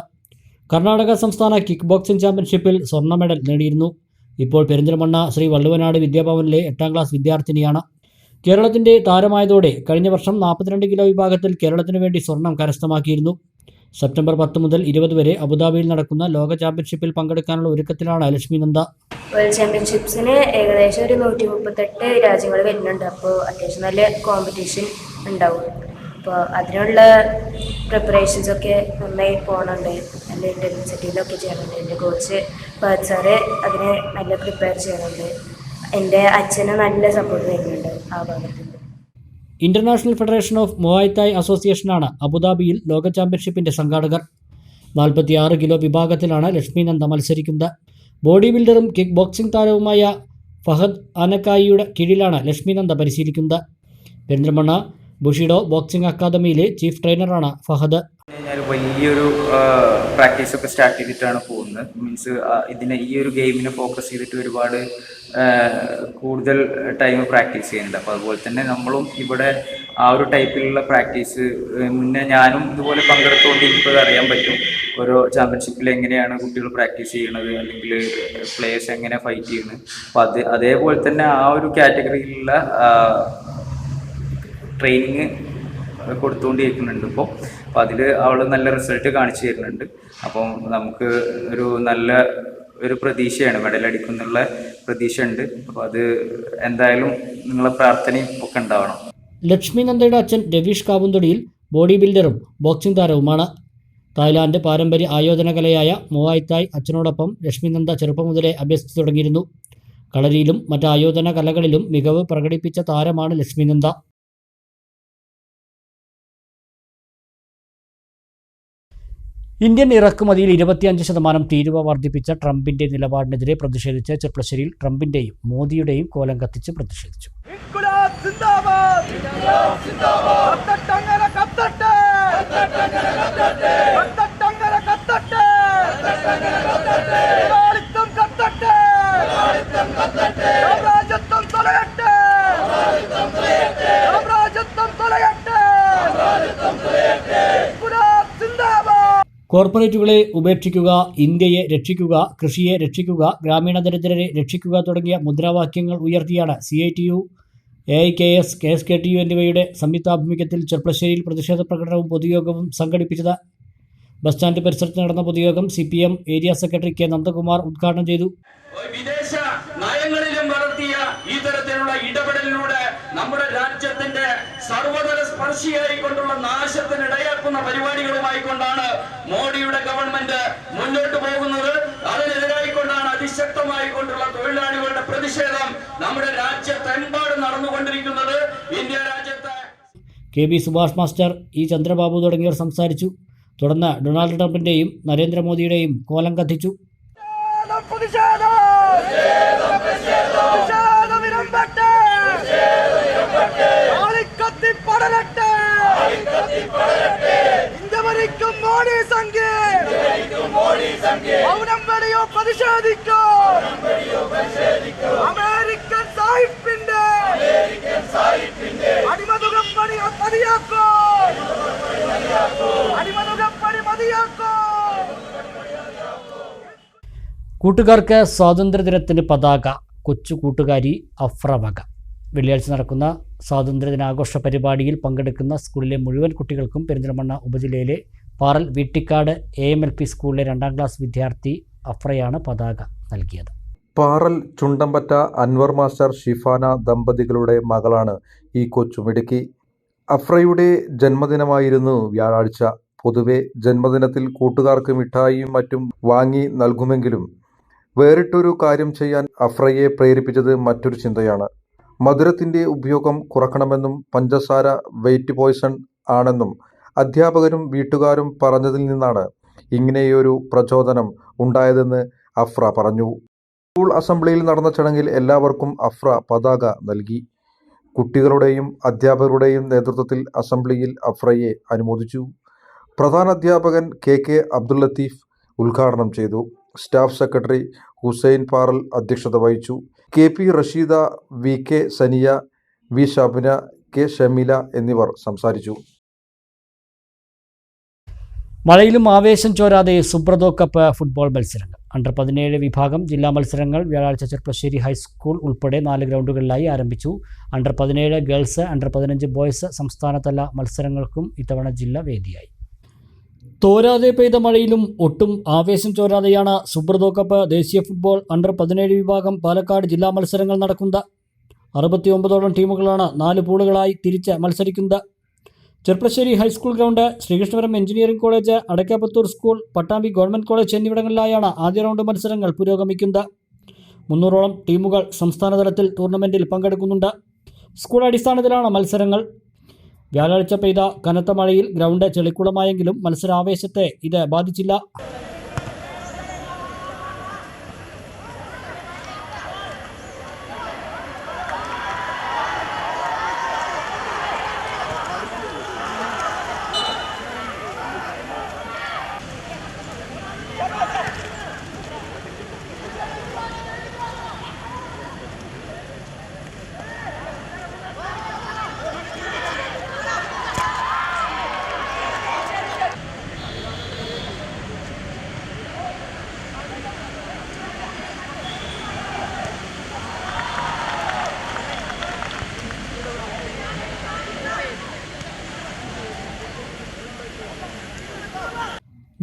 [SPEAKER 1] കർണാടക സംസ്ഥാന കിക്ക് ബോക്സിംഗ് ചാമ്പ്യൻഷിപ്പിൽ സ്വർണ്ണ മെഡൽ നേടിയിരുന്നു. ഇപ്പോൾ പെരിന്തൽമണ്ണ ശ്രീ വള്ളുവനാട് വിദ്യാഭവനിലെ 8ാം ക്ലാസ് വിദ്യാർത്ഥിനിയാണ്. കേരളത്തിൻ്റെ താരമായതോടെ കഴിഞ്ഞ വർഷം 42 കിലോ വിഭാഗത്തിൽ കേരളത്തിനു വേണ്ടി സ്വർണം കരസ്ഥമാക്കിയിരുന്നു. സെപ്റ്റംബർ 10 മുതൽ 20 വരെ അബുദാബിയിൽ നടക്കുന്ന ലോക ചാമ്പ്യൻഷിപ്പിൽ പങ്കെടുക്കാനുള്ള ഒരുക്കത്തിലാണ് ലക്ഷ്മി നന്ദ.
[SPEAKER 14] വേൾഡ് ചാമ്പ്യൻഷിപ്സിന് ഏകദേശം ഒരു 138 രാജ്യങ്ങൾ വരുന്നുണ്ട്. അപ്പോൾ അത്യാവശ്യം നല്ല കോമ്പറ്റീഷൻ ഉണ്ടാവും. അപ്പോൾ അതിനുള്ള പ്രിപ്പറേഷൻസൊക്കെ നന്നായി പോകുന്നുണ്ട്. നല്ല ഇൻറ്റൻസിറ്റിയിലൊക്കെ ചെയ്യുന്നുണ്ട്. എൻ്റെ കോച്ച് ഫഹദ് സാറ് അതിനെ നല്ല പ്രിപ്പയർ ചെയ്യുന്നുണ്ട്. എൻ്റെ അച്ഛന് നല്ല സപ്പോർട്ട് തരുന്നുണ്ട് ആ ഭാഗത്ത്.
[SPEAKER 1] ഇന്റർനാഷണൽ ഫെഡറേഷൻ ഓഫ് മുവായ് തായ് അസോസിയേഷനാണ് അബുദാബിയിൽ ലോക ചാമ്പ്യൻഷിപ്പിന്റെ സംഘാടകർ. 46 കിലോ വിഭാഗത്തിലാണ് ലക്ഷ്മി നന്ദ മത്സരിക്കുന്നത്. ബോഡി ബിൽഡറും കിക്ക് ബോക്സിംഗ് താരവുമായ ഫഹദ് അനക്കായിയുടെ കീഴിലാണ് ലക്ഷ്മി നന്ദ പരിശീലിക്കുന്നത്. Perinthalmanna Bushido boxing academy chief ട്രെയിനറാണ് ഫഹദ്.
[SPEAKER 15] ഞാൻ വലിയൊരു പ്രാക്ടീസൊക്കെ സ്റ്റാർട്ട് ചെയ്തിട്ടാണ് പോകുന്നത്. മീൻസ് ഈ ഒരു ഗെയിമിനെ ഫോക്കസ് ചെയ്തിട്ട് ഒരുപാട് കൂടുതൽ ടൈം പ്രാക്ടീസ് ചെയ്യുന്നുണ്ട്. അപ്പോൾ അതുപോലെ തന്നെ നമ്മളും ഇവിടെ ആ ഒരു ടൈപ്പിലുള്ള പ്രാക്ടീസ് മുന്നേ ഞാനും ഇതുപോലെ പങ്കെടുത്തുകൊണ്ട് എനിക്കത് അറിയാൻ പറ്റും. ഓരോ ചാമ്പ്യൻഷിപ്പിൽ എങ്ങനെയാണ് കുട്ടികൾ പ്രാക്ടീസ് ചെയ്യണത്, അല്ലെങ്കിൽ പ്ലേയേഴ്സ് എങ്ങനെ ഫൈറ്റ് ചെയ്യുന്നത്. അപ്പോൾ അതേപോലെ തന്നെ ആ ഒരു കാറ്റഗറിയിലുള്ള ട്രെയിനിങ് കൊടുത്തുകൊണ്ടിരിക്കുന്നുണ്ട് ഇപ്പോൾ. അപ്പോൾ അതിൽ അവൾ നല്ല റിസൾട്ട് കാണിച്ചു തരുന്നുണ്ട്. അപ്പം നമുക്ക് ഒരു പ്രതീക്ഷയാണ്, മെഡലടിക്കുന്നുള്ള പ്രതീക്ഷ ഉണ്ട്. അപ്പോൾ അത് എന്തായാലും നിങ്ങളെ പ്രാർത്ഥനയും ഒക്കെ ഉണ്ടാവണം.
[SPEAKER 1] ലക്ഷ്മി നന്ദയുടെ അച്ഛൻ രവീഷ് കാവുന്തടിയിൽ ബോഡി ബിൽഡറും ബോക്സിംഗ് താരവുമാണ്. തായ്ലാന്റ് പാരമ്പര്യ ആയോധന കലയായ മുവായ് തായ് അച്ഛനോടൊപ്പം ലക്ഷ്മി നന്ദ ചെറുപ്പം മുതലേ അഭ്യസിച്ചു തുടങ്ങിയിരുന്നു. കളരിയിലും മറ്റ് ആയോധന കലകളിലും മികവ് പ്രകടിപ്പിച്ച താരമാണ് ലക്ഷ്മി നന്ദ. ഇന്ത്യൻ ഇറക്കുമതിയിൽ 25% തീരുവ വർദ്ധിപ്പിച്ച ട്രംപിന്റെ നിലപാടിനെതിരെ പ്രതിഷേധിച്ച് ചെർപ്പളശ്ശേരിയിൽ ട്രംപിന്റെയും മോദിയുടെയും കോലം കത്തിച്ച് പ്രതിഷേധിച്ചു. കോർപ്പറേറ്റുകളെ ഉപേക്ഷിക്കുക, ഇന്ത്യയെ രക്ഷിക്കുക, കൃഷിയെ രക്ഷിക്കുക, ഗ്രാമീണ ദരിദ്രരെ രക്ഷിക്കുക തുടങ്ങിയ മുദ്രാവാക്യങ്ങൾ ഉയർത്തിയാണ് CITU, AIKS, KSKTU എന്നിവയുടെ സംയുക്താഭിമുഖ്യത്തിൽ ചെർപ്പളശ്ശേരിയിൽ പ്രതിഷേധ പ്രകടനവും പൊതുയോഗവും സംഘടിപ്പിച്ചത്. ബസ് സ്റ്റാൻഡ് പരിസരത്ത് നടന്ന പൊതുയോഗം CPM area secretary K. Nandakumar ഉദ്ഘാടനം ചെയ്തു.
[SPEAKER 16] വിദേശ നയങ്ങളിലും വളർത്തിയ ഈ തരത്തിലുള്ള ഇടപെടലിലൂടെ നമ്മുടെ രാജ്യത്തിന്റെ സർവതല സ്പർശിയായിക്കൊണ്ടുള്ള നാശത്തിനിടയാക്കുന്ന പരിപാടികളുമായി കൊണ്ടാണ് മോഡിയുടെ ഗവൺമെന്റ് മുന്നോട്ട് പോകുന്നത്. അതിനെതിരായിക്കൊണ്ടാണ് അതിശക്തമായി കൊണ്ടുള്ള തൊഴിലാളികളുടെ പ്രതിഷേധം നമ്മുടെ രാജ്യത്തെമ്പാടും നടന്നുകൊണ്ടിരിക്കുന്നത്. ഇന്ത്യ രാജ്യത്ത്
[SPEAKER 1] KB Subhash master, E. Chandrababu തുടങ്ങിയവർ സംസാരിച്ചു. തുടർന്ന് ഡൊണാൾഡ് ട്രംപിന്റെയും നരേന്ദ്രമോദിയുടെയും കോലം കത്തിച്ചു.
[SPEAKER 16] അമേരിക്കൻ സാഹിബിന്റെ അടിമതുകം പണി മതിയാക്കോ, അടിമതുകം പണി മതിയാക്കോ.
[SPEAKER 1] കൂട്ടുകാർക്ക് സ്വാതന്ത്ര്യദിനത്തിന് പതാക കൊച്ചു കൂട്ടുകാരി അഫ്ര വക. വെള്ളിയാഴ്ച നടക്കുന്ന സ്വാതന്ത്ര്യദിനാഘോഷ പരിപാടിയിൽ പങ്കെടുക്കുന്ന സ്കൂളിലെ മുഴുവൻ കുട്ടികൾക്കും പെരിന്തൽമണ്ണ ഉപജില്ലയിലെ പാറൽ വീട്ടിക്കാട് AMLP സ്കൂളിലെ 2ാം ക്ലാസ് വിദ്യാർത്ഥി അഫ്രയാണ് പതാക നൽകിയത്.
[SPEAKER 11] പാറൽ ചുണ്ടമ്പറ്റ അൻവർ മാസ്റ്റർ ഷിഫാന ദമ്പതികളുടെ മകളാണ് ഈ കൊച്ചുമിടുക്കി. അഫ്രയുടെ ജന്മദിനമായിരുന്നു വ്യാഴാഴ്ച. പൊതുവെ ജന്മദിനത്തിൽ കൂട്ടുകാർക്ക് മിഠായിയും മറ്റും വാങ്ങി നൽകുമെങ്കിലും വേറിട്ടൊരു കാര്യം ചെയ്യാൻ അഫ്രയെ പ്രേരിപ്പിച്ചത് മറ്റൊരു ചിന്തയാണ്. മധുരത്തിൻ്റെ ഉപയോഗം കുറക്കണമെന്നും പഞ്ചസാര വെയിറ്റ് പോയ്സൺ ആണെന്നും അധ്യാപകരും വീട്ടുകാരും പറഞ്ഞതിൽ നിന്നാണ് ഇങ്ങനെയൊരു പ്രചോദനം ഉണ്ടായതെന്ന് അഫ്ര പറഞ്ഞു. സ്കൂൾ അസംബ്ലിയിൽ നടന്ന ചടങ്ങിൽ എല്ലാവർക്കും അഫ്ര പതാക നൽകി. കുട്ടികളുടെയും അധ്യാപകരുടെയും നേതൃത്വത്തിൽ അസംബ്ലിയിൽ അഫ്രയെ അനുമോദിച്ചു. പ്രധാന അധ്യാപകൻ KK അബ്ദുൽ ലത്തീഫ് ഉദ്ഘാടനം ചെയ്തു. സ്റ്റാഫ് സെക്രട്ടറി ഹുസൈൻ പാറൽ അധ്യക്ഷത വഹിച്ചു. KP Rasheeda, VK Sania, V Shabna, K Shameela എന്നിവർ സംസാരിച്ചു.
[SPEAKER 1] മഴയിലും ആവേശം ചോരാതെ സുബ്രതോ കപ്പ് ഫുട്ബോൾ മത്സരങ്ങൾ. അണ്ടർ-17 വിഭാഗം ജില്ലാ മത്സരങ്ങൾ വ്യാഴാഴ്ച ചെർപ്പശ്ശേരി ഹൈസ്കൂൾ ഉൾപ്പെടെ 4 ഗ്രൗണ്ടുകളിലായി ആരംഭിച്ചു. അണ്ടർ-17 ഗേൾസ്, അണ്ടർ-15 ബോയ്സ് സംസ്ഥാനതല മത്സരങ്ങൾക്കും ഇത്തവണ ജില്ല വേദിയായി. തോരാതെ പെയ്ത മഴയിലും ഒട്ടും ആവേശം ചോരാതെയാണ് സുബ്രതോ കപ്പ് ദേശീയ ഫുട്ബോൾ അണ്ടർ-17 വിഭാഗം പാലക്കാട് ജില്ലാ മത്സരങ്ങൾ നടക്കുന്നത്. 69ഓളം ടീമുകളാണ് 4 പൂളുകളായി തിരിച്ച് മത്സരിക്കുന്നത്. Cherpulassery high school ground, Sreekrishnapuram engineering college, Adakkaputhur school, Pattambi government college എന്നിവിടങ്ങളിലായാണ് ആദ്യ റൗണ്ട് മത്സരങ്ങൾ പുരോഗമിക്കുന്നത്. 300ഓളം ടീമുകൾ സംസ്ഥാനതലത്തിൽ ടൂർണമെൻറ്റിൽ പങ്കെടുക്കുന്നുണ്ട്. സ്കൂൾ അടിസ്ഥാനത്തിലാണ് മത്സരങ്ങൾ. വ്യാഴാഴ്ച പെയ്ത കനത്ത മഴയിൽ ഗ്രൗണ്ട് ചെളിക്കുളമായെങ്കിലും മത്സരാവേശത്തെ ഇത് ബാധിച്ചില്ല.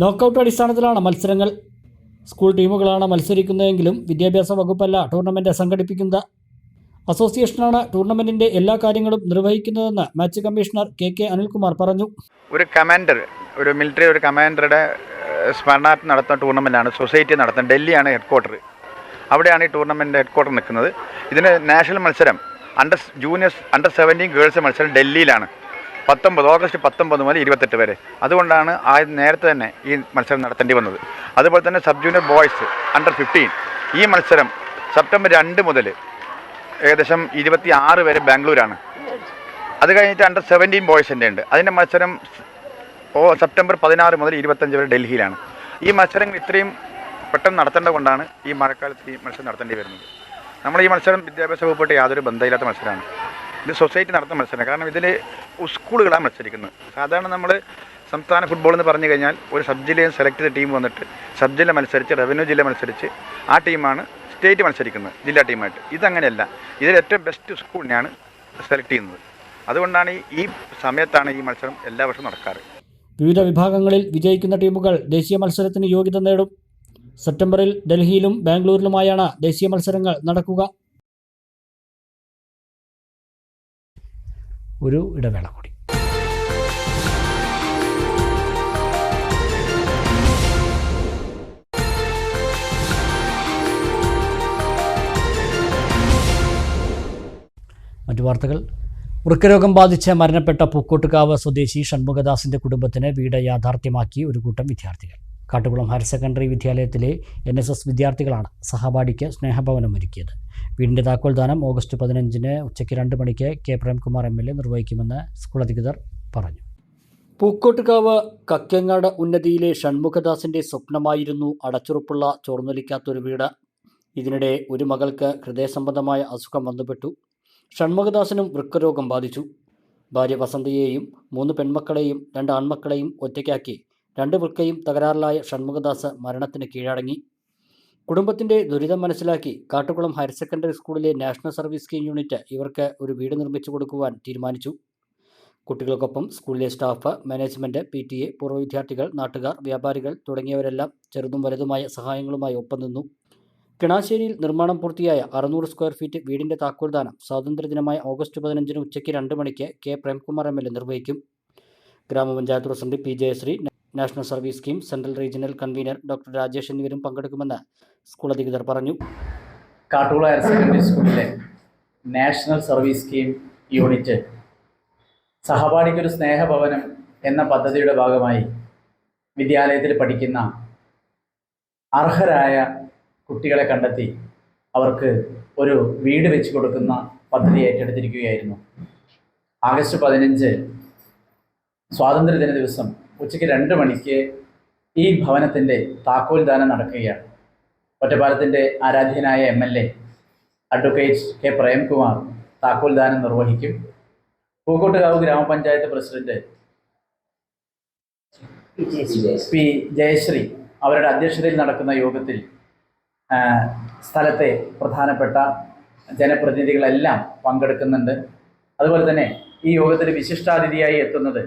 [SPEAKER 1] നോക്കൌട്ട് അടിസ്ഥാനത്തിലാണ് മത്സരങ്ങൾ. സ്കൂൾ ടീമുകളാണ് മത്സരിക്കുന്നതെങ്കിലും വിദ്യാഭ്യാസ വകുപ്പല്ല ടൂർണമെൻറ്റ് സംഘടിപ്പിക്കുന്നത്. അസോസിയേഷനാണ് ടൂർണമെൻറ്റിൻ്റെ എല്ലാ കാര്യങ്ങളും നിർവഹിക്കുന്നതെന്ന് മാച്ച് കമ്മീഷണർ KK അനിൽകുമാർ പറഞ്ഞു.
[SPEAKER 17] ഒരു മിലിറ്ററി കമാൻഡറുടെ സ്മരണാർത്ഥം നടത്തുന്ന ടൂർണമെൻറ്റാണ് സൊസൈറ്റി നടത്തുന്നത്. ഡൽഹിയാണ് ഹെഡ്ക്വാർട്ടർ. അവിടെയാണ് ഈ ടൂർണമെൻറ്റ് ഹെഡ്ക്വാർട്ടർ നിൽക്കുന്നത്. ഇതിന് നാഷണൽ മത്സരം അണ്ടർ-17 ഗേൾസ് മത്സരം ഡൽഹിയിലാണ്. ഓഗസ്റ്റ് 19 മുതൽ 28 വരെ. അതുകൊണ്ടാണ് നേരത്തെ തന്നെ ഈ മത്സരം നടത്തേണ്ടി വന്നത്. അതുപോലെ തന്നെ സബ് ജൂനിയർ ബോയ്സ് അണ്ടർ-15 ഈ മത്സരം സെപ്റ്റംബർ 2 മുതൽ ഏകദേശം 26 വരെ ബാംഗ്ലൂരാണ്. അത് കഴിഞ്ഞിട്ട് അണ്ടർ-17 ബോയ്സിൻ്റെ ഉണ്ട്. അതിൻ്റെ മത്സരം സെപ്റ്റംബർ 16 മുതൽ 25 വരെ ഡൽഹിയിലാണ്. ഈ മത്സരങ്ങൾ ഇത്രയും പെട്ടെന്ന് നടത്തേണ്ടത് കൊണ്ടാണ് ഈ മഴക്കാലത്ത് ഈ മത്സരം നടത്തേണ്ടി വരുന്നത്. നമ്മൾ ഈ മത്സരം വിദ്യാഭ്യാസ വകുപ്പായിട്ട് യാതൊരു ബന്ധമില്ലാത്ത മത്സരമാണ്. ഇത് സൊസൈറ്റി നടത്തുന്ന മത്സരം. കാരണം ഇതിൽ സ്കൂളുകളാണ് മത്സരിക്കുന്നത്. സാധാരണ നമ്മൾ സംസ്ഥാന ഫുട്ബോൾ എന്ന് പറഞ്ഞു കഴിഞ്ഞാൽ ഒരു സബ് ജില്ലയിൽ സെലക്ട് ചെയ്ത ടീം വന്നിട്ട് സബ് ജില്ല മത്സരിച്ച് റവന്യൂ ജില്ല മത്സരിച്ച് ആ ടീമാണ് സ്റ്റേറ്റ് മത്സരിക്കുന്നത് ജില്ലാ ടീമായിട്ട്. ഇതങ്ങനെയല്ല. ഇതിൽ ഏറ്റവും ബെസ്റ്റ് സ്കൂളിനെയാണ് സെലക്ട് ചെയ്യുന്നത്. അതുകൊണ്ടാണ് ഈ സമയത്താണ് ഈ മത്സരം എല്ലാ വർഷവും നടക്കാറ്.
[SPEAKER 1] വിവിധ വിഭാഗങ്ങളിൽ വിജയിക്കുന്ന ടീമുകൾ ദേശീയ മത്സരത്തിന് യോഗ്യത നേടും. സെപ്റ്റംബറിൽ ഡൽഹിയിലും ബാംഗ്ലൂരിലുമായാണ് ദേശീയ മത്സരങ്ങൾ നടക്കുക. ഒരു ഇടവേള കൂടി. മറ്റു വാർത്തകൾ. വൃക്കരോഗം ബാധിച്ച് മരണപ്പെട്ട പൂക്കോട്ടുകാവ് സ്വദേശി ഷൺമുഖദാസിന്റെ കുടുംബത്തിന് വീട് യാഥാർത്ഥ്യമാക്കി ഒരു കൂട്ടം വിദ്യാർത്ഥികൾ. കാട്ടുകുളം ഹയർ സെക്കൻഡറി വിദ്യാലയത്തിലെ NSS വിദ്യാർത്ഥികളാണ് സഹപാഠിക്ക് സ്നേഹഭവനം ഒരുക്കിയത്. വീടിൻ്റെ താക്കോൽദാനം ഓഗസ്റ്റ് 15 ഉച്ചയ്ക്ക് 2 മണിക്ക് K പ്രേംകുമാർ MLA നിർവഹിക്കുമെന്ന് സ്കൂൾ അധികൃതർ പറഞ്ഞു. പൂക്കോട്ടുകാവ് കക്കങ്ങാട് ഉന്നതിയിലെ ഷൺമുഖദാസിന്റെ സ്വപ്നമായിരുന്നു അടച്ചുറപ്പുള്ള ചോർന്നൊലിക്കാത്തൊരു വീട്. ഇതിനിടെ ഒരു മകൾക്ക് ഹൃദയസംബന്ധമായ അസുഖം വന്നുപെട്ടു. ഷൺമുഖദാസിനും വൃക്കരോഗം ബാധിച്ചു. ഭാര്യ വസന്തയെയും 3 പെൺമക്കളെയും 2 ആൺമക്കളെയും ഒറ്റയ്ക്കാക്കി 2 വൃക്കയും തകരാറിലായ ഷൺമുഖദാസ് മരണത്തിന് കീഴടങ്ങി. കുടുംബത്തിൻ്റെ ദുരിതം മനസ്സിലാക്കി കാട്ടുകുളം ഹയർ സെക്കൻഡറി സ്കൂളിലെ നാഷണൽ സർവീസ് സ്കീം യൂണിറ്റ് ഇവർക്ക് ഒരു വീട് നിർമ്മിച്ചു കൊടുക്കുവാൻ തീരുമാനിച്ചു. കുട്ടികൾക്കൊപ്പം സ്കൂളിലെ സ്റ്റാഫ്, മാനേജ്മെൻറ്റ്, PTA, പൂർവ്വ വിദ്യാർത്ഥികൾ, നാട്ടുകാർ, വ്യാപാരികൾ തുടങ്ങിയവരെല്ലാം ചെറുതും വലുതുമായ സഹായങ്ങളുമായി ഒപ്പം നിന്നു. കിണാശ്ശേരിയിൽ നിർമ്മാണം പൂർത്തിയായ 600 സ്ക്വയർ ഫീറ്റ് വീടിൻ്റെ താക്കോൽദാനം സ്വാതന്ത്ര്യദിനമായ ഓഗസ്റ്റ് 15 ഉച്ചയ്ക്ക് 2 മണിക്ക് K പ്രേംകുമാർ MLA നിർവഹിക്കും. ഗ്രാമപഞ്ചായത്ത് president P Jayasree, national service scheme central regional convener doctor Rajesh എന്നിവരും പങ്കെടുക്കുമെന്ന് സ്കൂൾ അധികൃതർ പറഞ്ഞു.
[SPEAKER 18] കാട്ടുകുളം ഹയർ സെക്കൻഡറി സ്കൂളിലെ നാഷണൽ സർവീസ് സ്കീം യൂണിറ്റ് സഹപാഠിക്കൊരു സ്നേഹഭവനം എന്ന പദ്ധതിയുടെ ഭാഗമായി വിദ്യാലയത്തിൽ പഠിക്കുന്ന അർഹരായ കുട്ടികളെ കണ്ടെത്തി അവർക്ക് ഒരു വീട് വെച്ച് കൊടുക്കുന്ന പദ്ധതി ഏറ്റെടുത്തിരിക്കുകയായിരുന്നു. ആഗസ്റ്റ് 15 സ്വാതന്ത്ര്യദിന ദിവസം ഉച്ചയ്ക്ക് 2 മണിക്ക് ഈ ഭവനത്തിൻ്റെ താക്കോൽദാനം നടക്കുകയാണ്. ഒറ്റപ്പാലത്തിൻ്റെ ആരാധ്യനായ MLA അഡ്വക്കേറ്റ് K. പ്രേംകുമാർ താക്കോൽദാനം നിർവഹിക്കും. പൂക്കോട്ടുകാവ് ഗ്രാമപഞ്ചായത്ത് പ്രസിഡന്റ് P. ജയശ്രീ അവരുടെ അധ്യക്ഷതയിൽ നടക്കുന്ന യോഗത്തിൽ സ്ഥലത്തെ പ്രധാനപ്പെട്ട ജനപ്രതിനിധികളെല്ലാം പങ്കെടുക്കുന്നുണ്ട്. അതുപോലെ തന്നെ ഈ യോഗത്തിൽ വിശിഷ്ടാതിഥിയായി എത്തുന്നത്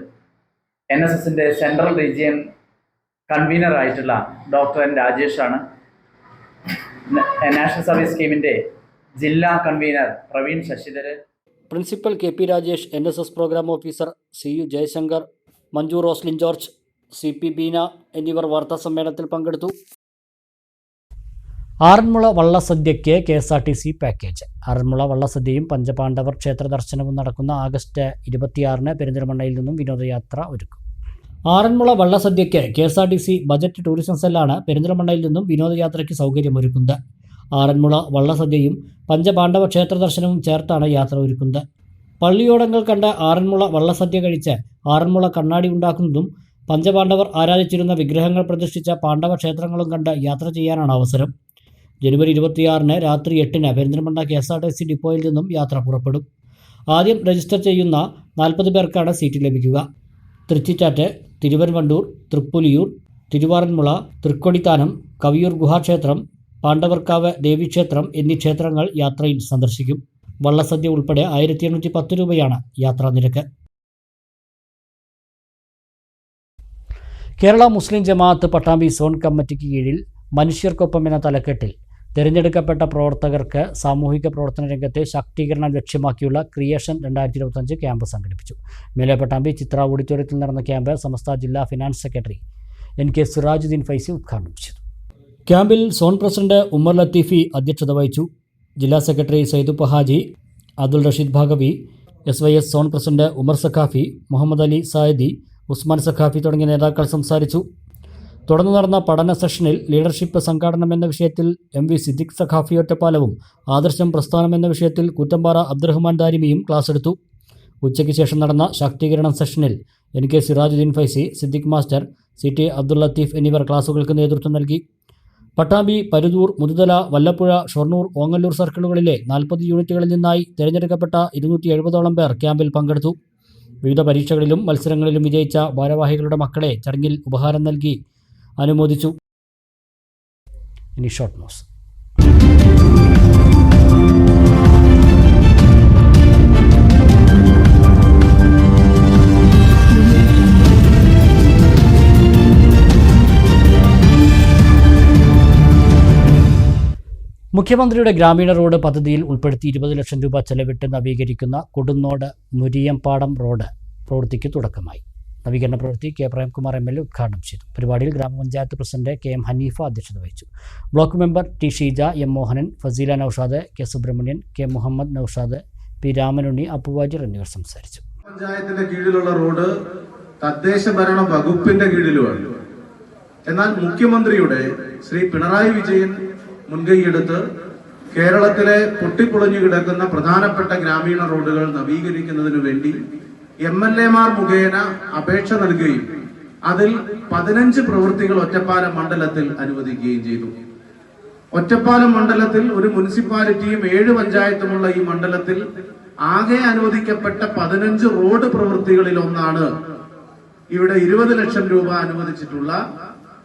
[SPEAKER 18] NSSൻ്റെ സെൻട്രൽ റീജിയൻ കൺവീനറായിട്ടുള്ള ഡോക്ടർ N. രാജേഷാണ്. നാഷണൽ സർവീസ് സ്കീമിൻ്റെ ജില്ലാ convener Praveen Sasidhar,
[SPEAKER 1] principal KP Rajesh, NSS programme officer CU Jayashankar, Manju Roslin George, CP Beena എന്നിവർ വാർത്താസമ്മേളനത്തിൽ പങ്കെടുത്തു. ആറന്മുള വള്ളസദ്യയ്ക്ക് KSRTC പാക്കേജ്. ആറന്മുള വള്ളസദ്യയും പഞ്ചപാണ്ഡവർ ക്ഷേത്ര ദർശനവും നടക്കുന്ന ആഗസ്റ്റ് 26-ന് പെരിന്തൽമണ്ണയിൽ നിന്നും വിനോദയാത്ര ഒരുക്കും. ആറന്മുള വള്ളസദ്യയ്ക്ക് KSRTC ബജറ്റ് ടൂറിസം സെല്ലാണ് പെരിന്തൽമണ്ണയിൽ നിന്നും വിനോദയാത്രയ്ക്ക് സൗകര്യമൊരുക്കുന്നത്. ആറന്മുള വള്ളസദ്യയും പഞ്ചപാണ്ഡവ ക്ഷേത്ര ദർശനവും ചേർത്താണ് യാത്ര ഒരുക്കുന്നത്. പള്ളിയോടങ്ങൾ കണ്ട ആറന്മുള വള്ളസദ്യ കഴിച്ച് ആറന്മുള കണ്ണാടി ഉണ്ടാക്കുന്നതും പഞ്ചപാണ്ഡവർ ആരാധിച്ചിരുന്ന വിഗ്രഹങ്ങൾ പ്രതിഷ്ഠിച്ച പാണ്ഡവ ക്ഷേത്രങ്ങളും കണ്ട് യാത്ര ചെയ്യാനാണ് അവസരം. ജനുവരി 26-ന് രാത്രി 8-ന് പെരിന്തൽമണ്ണ KSRTC ഡിപ്പോയിൽ നിന്നും യാത്ര പുറപ്പെടും. ആദ്യം രജിസ്റ്റർ ചെയ്യുന്ന 40 പേർക്കാണ് സീറ്റ് ലഭിക്കുക. തൃച്ചിറ്റാറ്റ്, തിരുവൻവണ്ടൂർ, തൃപ്പുലിയൂർ, തിരുവാറന്മുള, തൃക്കൊടിത്താനം, കവിയൂർ ഗുഹാക്ഷേത്രം, പാണ്ഡവർക്കാവ് ദേവീക്ഷേത്രം എന്നീ ക്ഷേത്രങ്ങൾ യാത്രയിൽ സന്ദർശിക്കും. വള്ളസദ്യ ഉൾപ്പെടെ 1810 രൂപയാണ് യാത്രാ നിരക്ക്. കേരള മുസ്ലിം ജമാഅത്ത് പട്ടാമ്പി സോൺ കമ്മിറ്റിക്ക് കീഴിൽ മനുഷ്യർക്കൊപ്പം എന്ന തലക്കെട്ടിൽ തിരഞ്ഞെടുക്കപ്പെട്ട പ്രവർത്തകർക്ക് സാമൂഹിക പ്രവർത്തന രംഗത്തെ ശാക്തീകരണം ലക്ഷ്യമാക്കിയുള്ള ക്രിയേഷൻ 2025 ക്യാമ്പ് സംഘടിപ്പിച്ചു. മേലെ പട്ടാമ്പി ചിത്ര ഓഡിറ്റോറിയത്തിൽ നടന്ന ക്യാമ്പ് സമസ്ത ജില്ലാ finance secretary NK Sirajuddeen Faizy ഉദ്ഘാടനം ചെയ്തു. ക്യാമ്പിൽ സോൺ പ്രസിഡന്റ് ഉമ്മർ ലത്തീഫി അധ്യക്ഷത വഹിച്ചു. ജില്ലാ സെക്രട്ടറി Saidupp Haji, Abdul Rasheed Baqavi, SYS zone president Umar Saqafi, Muhammad Ali Sayadi, Usman Saqafi തുടങ്ങിയ നേതാക്കൾ സംസാരിച്ചു. തുടർന്ന് നടന്ന പഠന സെഷനിൽ ലീഡർഷിപ്പ് സംഘാടനം എന്ന വിഷയത്തിൽ MV സിദ്ദിഖ് സഖാഫി ഒറ്റപ്പാലവും ആദർശം പ്രസ്ഥാനം എന്ന വിഷയത്തിൽ കൂറ്റമ്പാറ അബ്ദുറഹ്മാൻ ദാരിമിയും ക്ലാസ് എടുത്തു. ഉച്ചയ്ക്ക് ശേഷം നടന്ന ശാക്തീകരണ സെഷനിൽ NK Sirajuddeen Faizy, Siddique master, CT Abdul Latheef എന്നിവർ ക്ലാസുകൾക്ക് നേതൃത്വം നൽകി. പട്ടാമ്പി, പരുതൂർ, മുതുതല, വല്ലപ്പുഴ, ഷൊർണൂർ, ഓങ്ങല്ലൂർ സർക്കിളുകളിലെ 40 യൂണിറ്റുകളിൽ നിന്നായി തിരഞ്ഞെടുക്കപ്പെട്ട 270ഓളം പേർ ക്യാമ്പിൽ പങ്കെടുത്തു. വിവിധ പരീക്ഷകളിലും മത്സരങ്ങളിലും വിജയിച്ച ഭാരവാഹികളുടെ മക്കളെ ചടങ്ങിൽ ഉപഹാരം നൽകി അനുമോദിച്ചു. ഇനി ഷോർട്ട് ന്യൂസ്. മുഖ്യമന്ത്രിയുടെ ഗ്രാമീണ റോഡ് പദ്ധതിയിൽ ഉൾപ്പെടുത്തി 20 ലക്ഷം രൂപ ചെലവിട്ട് നവീകരിക്കുന്ന കൊടുന്നോട് മുരിയമ്പാടം റോഡ് പ്രവൃത്തിക്ക് തുടക്കമായി. നവീകരണ പ്രവൃത്തി K. പ്രേംകുമാർ MLA ഉദ്ഘാടനം ചെയ്തു. പരിപാടിയിൽ ഗ്രാമപഞ്ചായത്ത് പ്രസിഡന്റ് KM ഹനീഫ അധ്യക്ഷത വഹിച്ചു. Block member T. Sheeja, M. Mohanan, Faseela Noushad, K. Subrahmanyan, K. Muhammad Noushad, P. Ramanunni, Appuvajir എന്നിവർ സംസാരിച്ചു.
[SPEAKER 19] പഞ്ചായത്തിന്റെ കീഴിലുള്ള റോഡ് തദ്ദേശ ഭരണ വകുപ്പിന്റെ കീഴിലുമാണ്. എന്നാൽ മുഖ്യമന്ത്രിയുടെ ശ്രീ പിണറായി വിജയൻ മുൻകൈയെടുത്ത് കേരളത്തിലെ പൊട്ടിപ്പൊളിഞ്ഞു കിടക്കുന്ന പ്രധാനപ്പെട്ട ഗ്രാമീണ റോഡുകൾ നവീകരിക്കുന്നതിനു വേണ്ടി MLA-മാർ മുഖേന അപേക്ഷ നൽകുകയും അതിൽ 15 പ്രവൃത്തികൾ ഒറ്റപ്പാലം മണ്ഡലത്തിൽ അനുവദിക്കുകയും ചെയ്തു. ഒറ്റപ്പാലം മണ്ഡലത്തിൽ ഒരു മുനിസിപ്പാലിറ്റിയും 7 പഞ്ചായത്തുമുള്ള ഈ മണ്ഡലത്തിൽ ആകെ അനുവദിക്കപ്പെട്ട 15 റോഡ് പ്രവൃത്തികളിൽ ഒന്നാണ് ഇവിടെ 20 ലക്ഷം രൂപ അനുവദിച്ചിട്ടുള്ള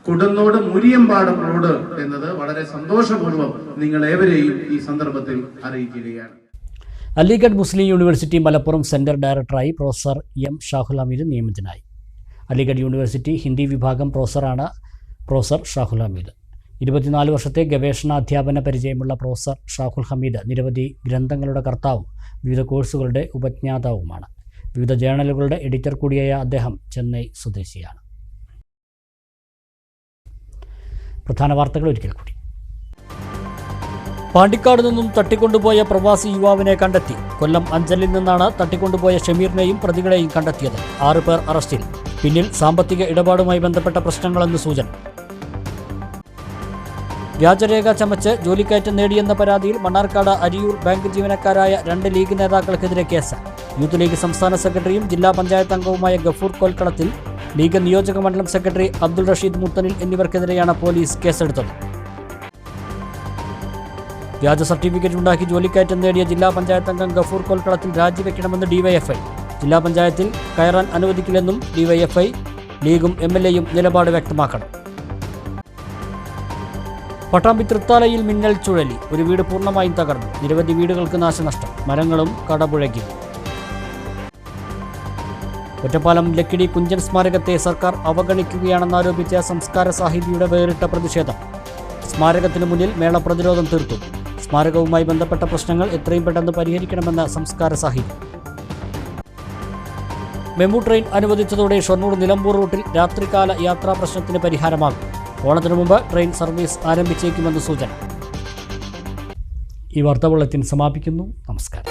[SPEAKER 19] കൊടുന്നോട് മുരിയമ്പാടം റോഡ് എന്നത് വളരെ സന്തോഷപൂർവ്വം നിങ്ങൾ ഏവരെയും ഈ സന്ദർഭത്തിൽ അറിയിക്കുകയാണ്.
[SPEAKER 1] Aligarh Muslim university Malappuram centre ഡയറക്ടറായി പ്രൊഫസർ M. ഷാഹുൽ ഹമീദ് നിയമിതനായി. അലിഗഡ് യൂണിവേഴ്സിറ്റി ഹിന്ദി വിഭാഗം പ്രൊഫസറാണ് പ്രൊഫസർ ഷാഹുൽ ഹമീദ്. 24 വർഷത്തെ ഗവേഷണ അധ്യാപന പരിചയമുള്ള പ്രൊഫസർ ഷാഹുൽ ഹമീദ് നിരവധി ഗ്രന്ഥങ്ങളുടെ കർത്താവും വിവിധ കോഴ്സുകളുടെ ഉപജ്ഞാതാവുമാണ്. വിവിധ ജേണലുകളുടെ എഡിറ്റർ കൂടിയായ അദ്ദേഹം ചെന്നൈ സ്വദേശിയാണ്. പ്രധാന വാർത്തകൾ ഒരിക്കൽ കൂടി. പാണ്ടിക്കാട് നിന്നും തട്ടിക്കൊണ്ടുപോയ പ്രവാസി യുവാവിനെ കണ്ടെത്തി. കൊല്ലം അഞ്ചലിൽ നിന്നാണ് തട്ടിക്കൊണ്ടുപോയ ഷമീറിനെയും പ്രതികളെയും കണ്ടെത്തിയത്. 6 പേർ അറസ്റ്റിൽ. പിന്നിൽ സാമ്പത്തിക ഇടപാടുമായി ബന്ധപ്പെട്ട പ്രശ്നങ്ങളെന്ന് സൂചന. വ്യാജരേഖ ചമച്ച് ജോലിക്കയറ്റം നേടിയെന്ന പരാതിയിൽ മണ്ണാർക്കാട് അരിയൂർ ബാങ്ക് ജീവനക്കാരായ 2 ലീഗ് നേതാക്കൾക്കെതിരെ കേസ്. യൂത്ത് ലീഗ് സംസ്ഥാന സെക്രട്ടറിയും ജില്ലാ പഞ്ചായത്ത് അംഗവുമായ ഗഫൂർ കോൽക്കളത്തിൽ, ലീഗ് നിയോജക മണ്ഡലം സെക്രട്ടറി അബ്ദുൾ റഷീദ് മുത്തനിൽ എന്നിവർക്കെതിരെയാണ് പോലീസ് കേസെടുത്തത്. വ്യാജ സർട്ടിഫിക്കറ്റ് ഉണ്ടാക്കി ജോലിക്കയറ്റം നേടിയ ജില്ലാ പഞ്ചായത്ത് അംഗം ഗഫൂർ കൊൽക്കളത്തിൽ രാജിവെക്കണമെന്ന് ഡിവൈഎഫ്ഐ. ജില്ലാ പഞ്ചായത്തിൽ കയറാൻ അനുവദിക്കില്ലെന്നും ഡിവൈഎഫ്ഐ. ലീഗും എംഎൽഎയും നിലപാട് വ്യക്തമാക്കണം. പട്ടാമ്പി തൃത്താലയിൽ മിന്നൽ ചുഴലി. ഒരു വീട് പൂർണ്ണമായും തകർന്നു. നിരവധി വീടുകൾക്ക് നാശനഷ്ടം. മരങ്ങളും കടപുഴകി. ഒറ്റപ്പാലം ലക്കിടി കുഞ്ചൻ സ്മാരകത്തെ സർക്കാർ അവഗണിക്കുകയാണെന്നാരോപിച്ച സംസ്കാര സാഹിതിയുടെ വേറിട്ട പ്രതിഷേധം. സ്മാരകത്തിനു മുന്നിൽ മേള പ്രതിരോധം തീർത്തു. സ്മാരകവുമായി ബന്ധപ്പെട്ട പ്രശ്നങ്ങൾ എത്രയും പെട്ടെന്ന് പരിഹരിക്കണമെന്ന് സംസ്കാര സാഹിതി. മെമു ട്രെയിൻ അനുവദിച്ചതോടെ ഷൊർണൂർ നിലമ്പൂർ റൂട്ടിൽ രാത്രികാല യാത്രാ പ്രശ്നത്തിന് പരിഹാരമാകും. ഓണത്തിനു മുമ്പ് ട്രെയിൻ സർവീസ് ആരംഭിച്ചേക്കുമെന്ന് സൂചന. ഈ വാർത്താ ബുള്ളറ്റിൻ സമാപിക്കുന്നു. നമസ്കാരം.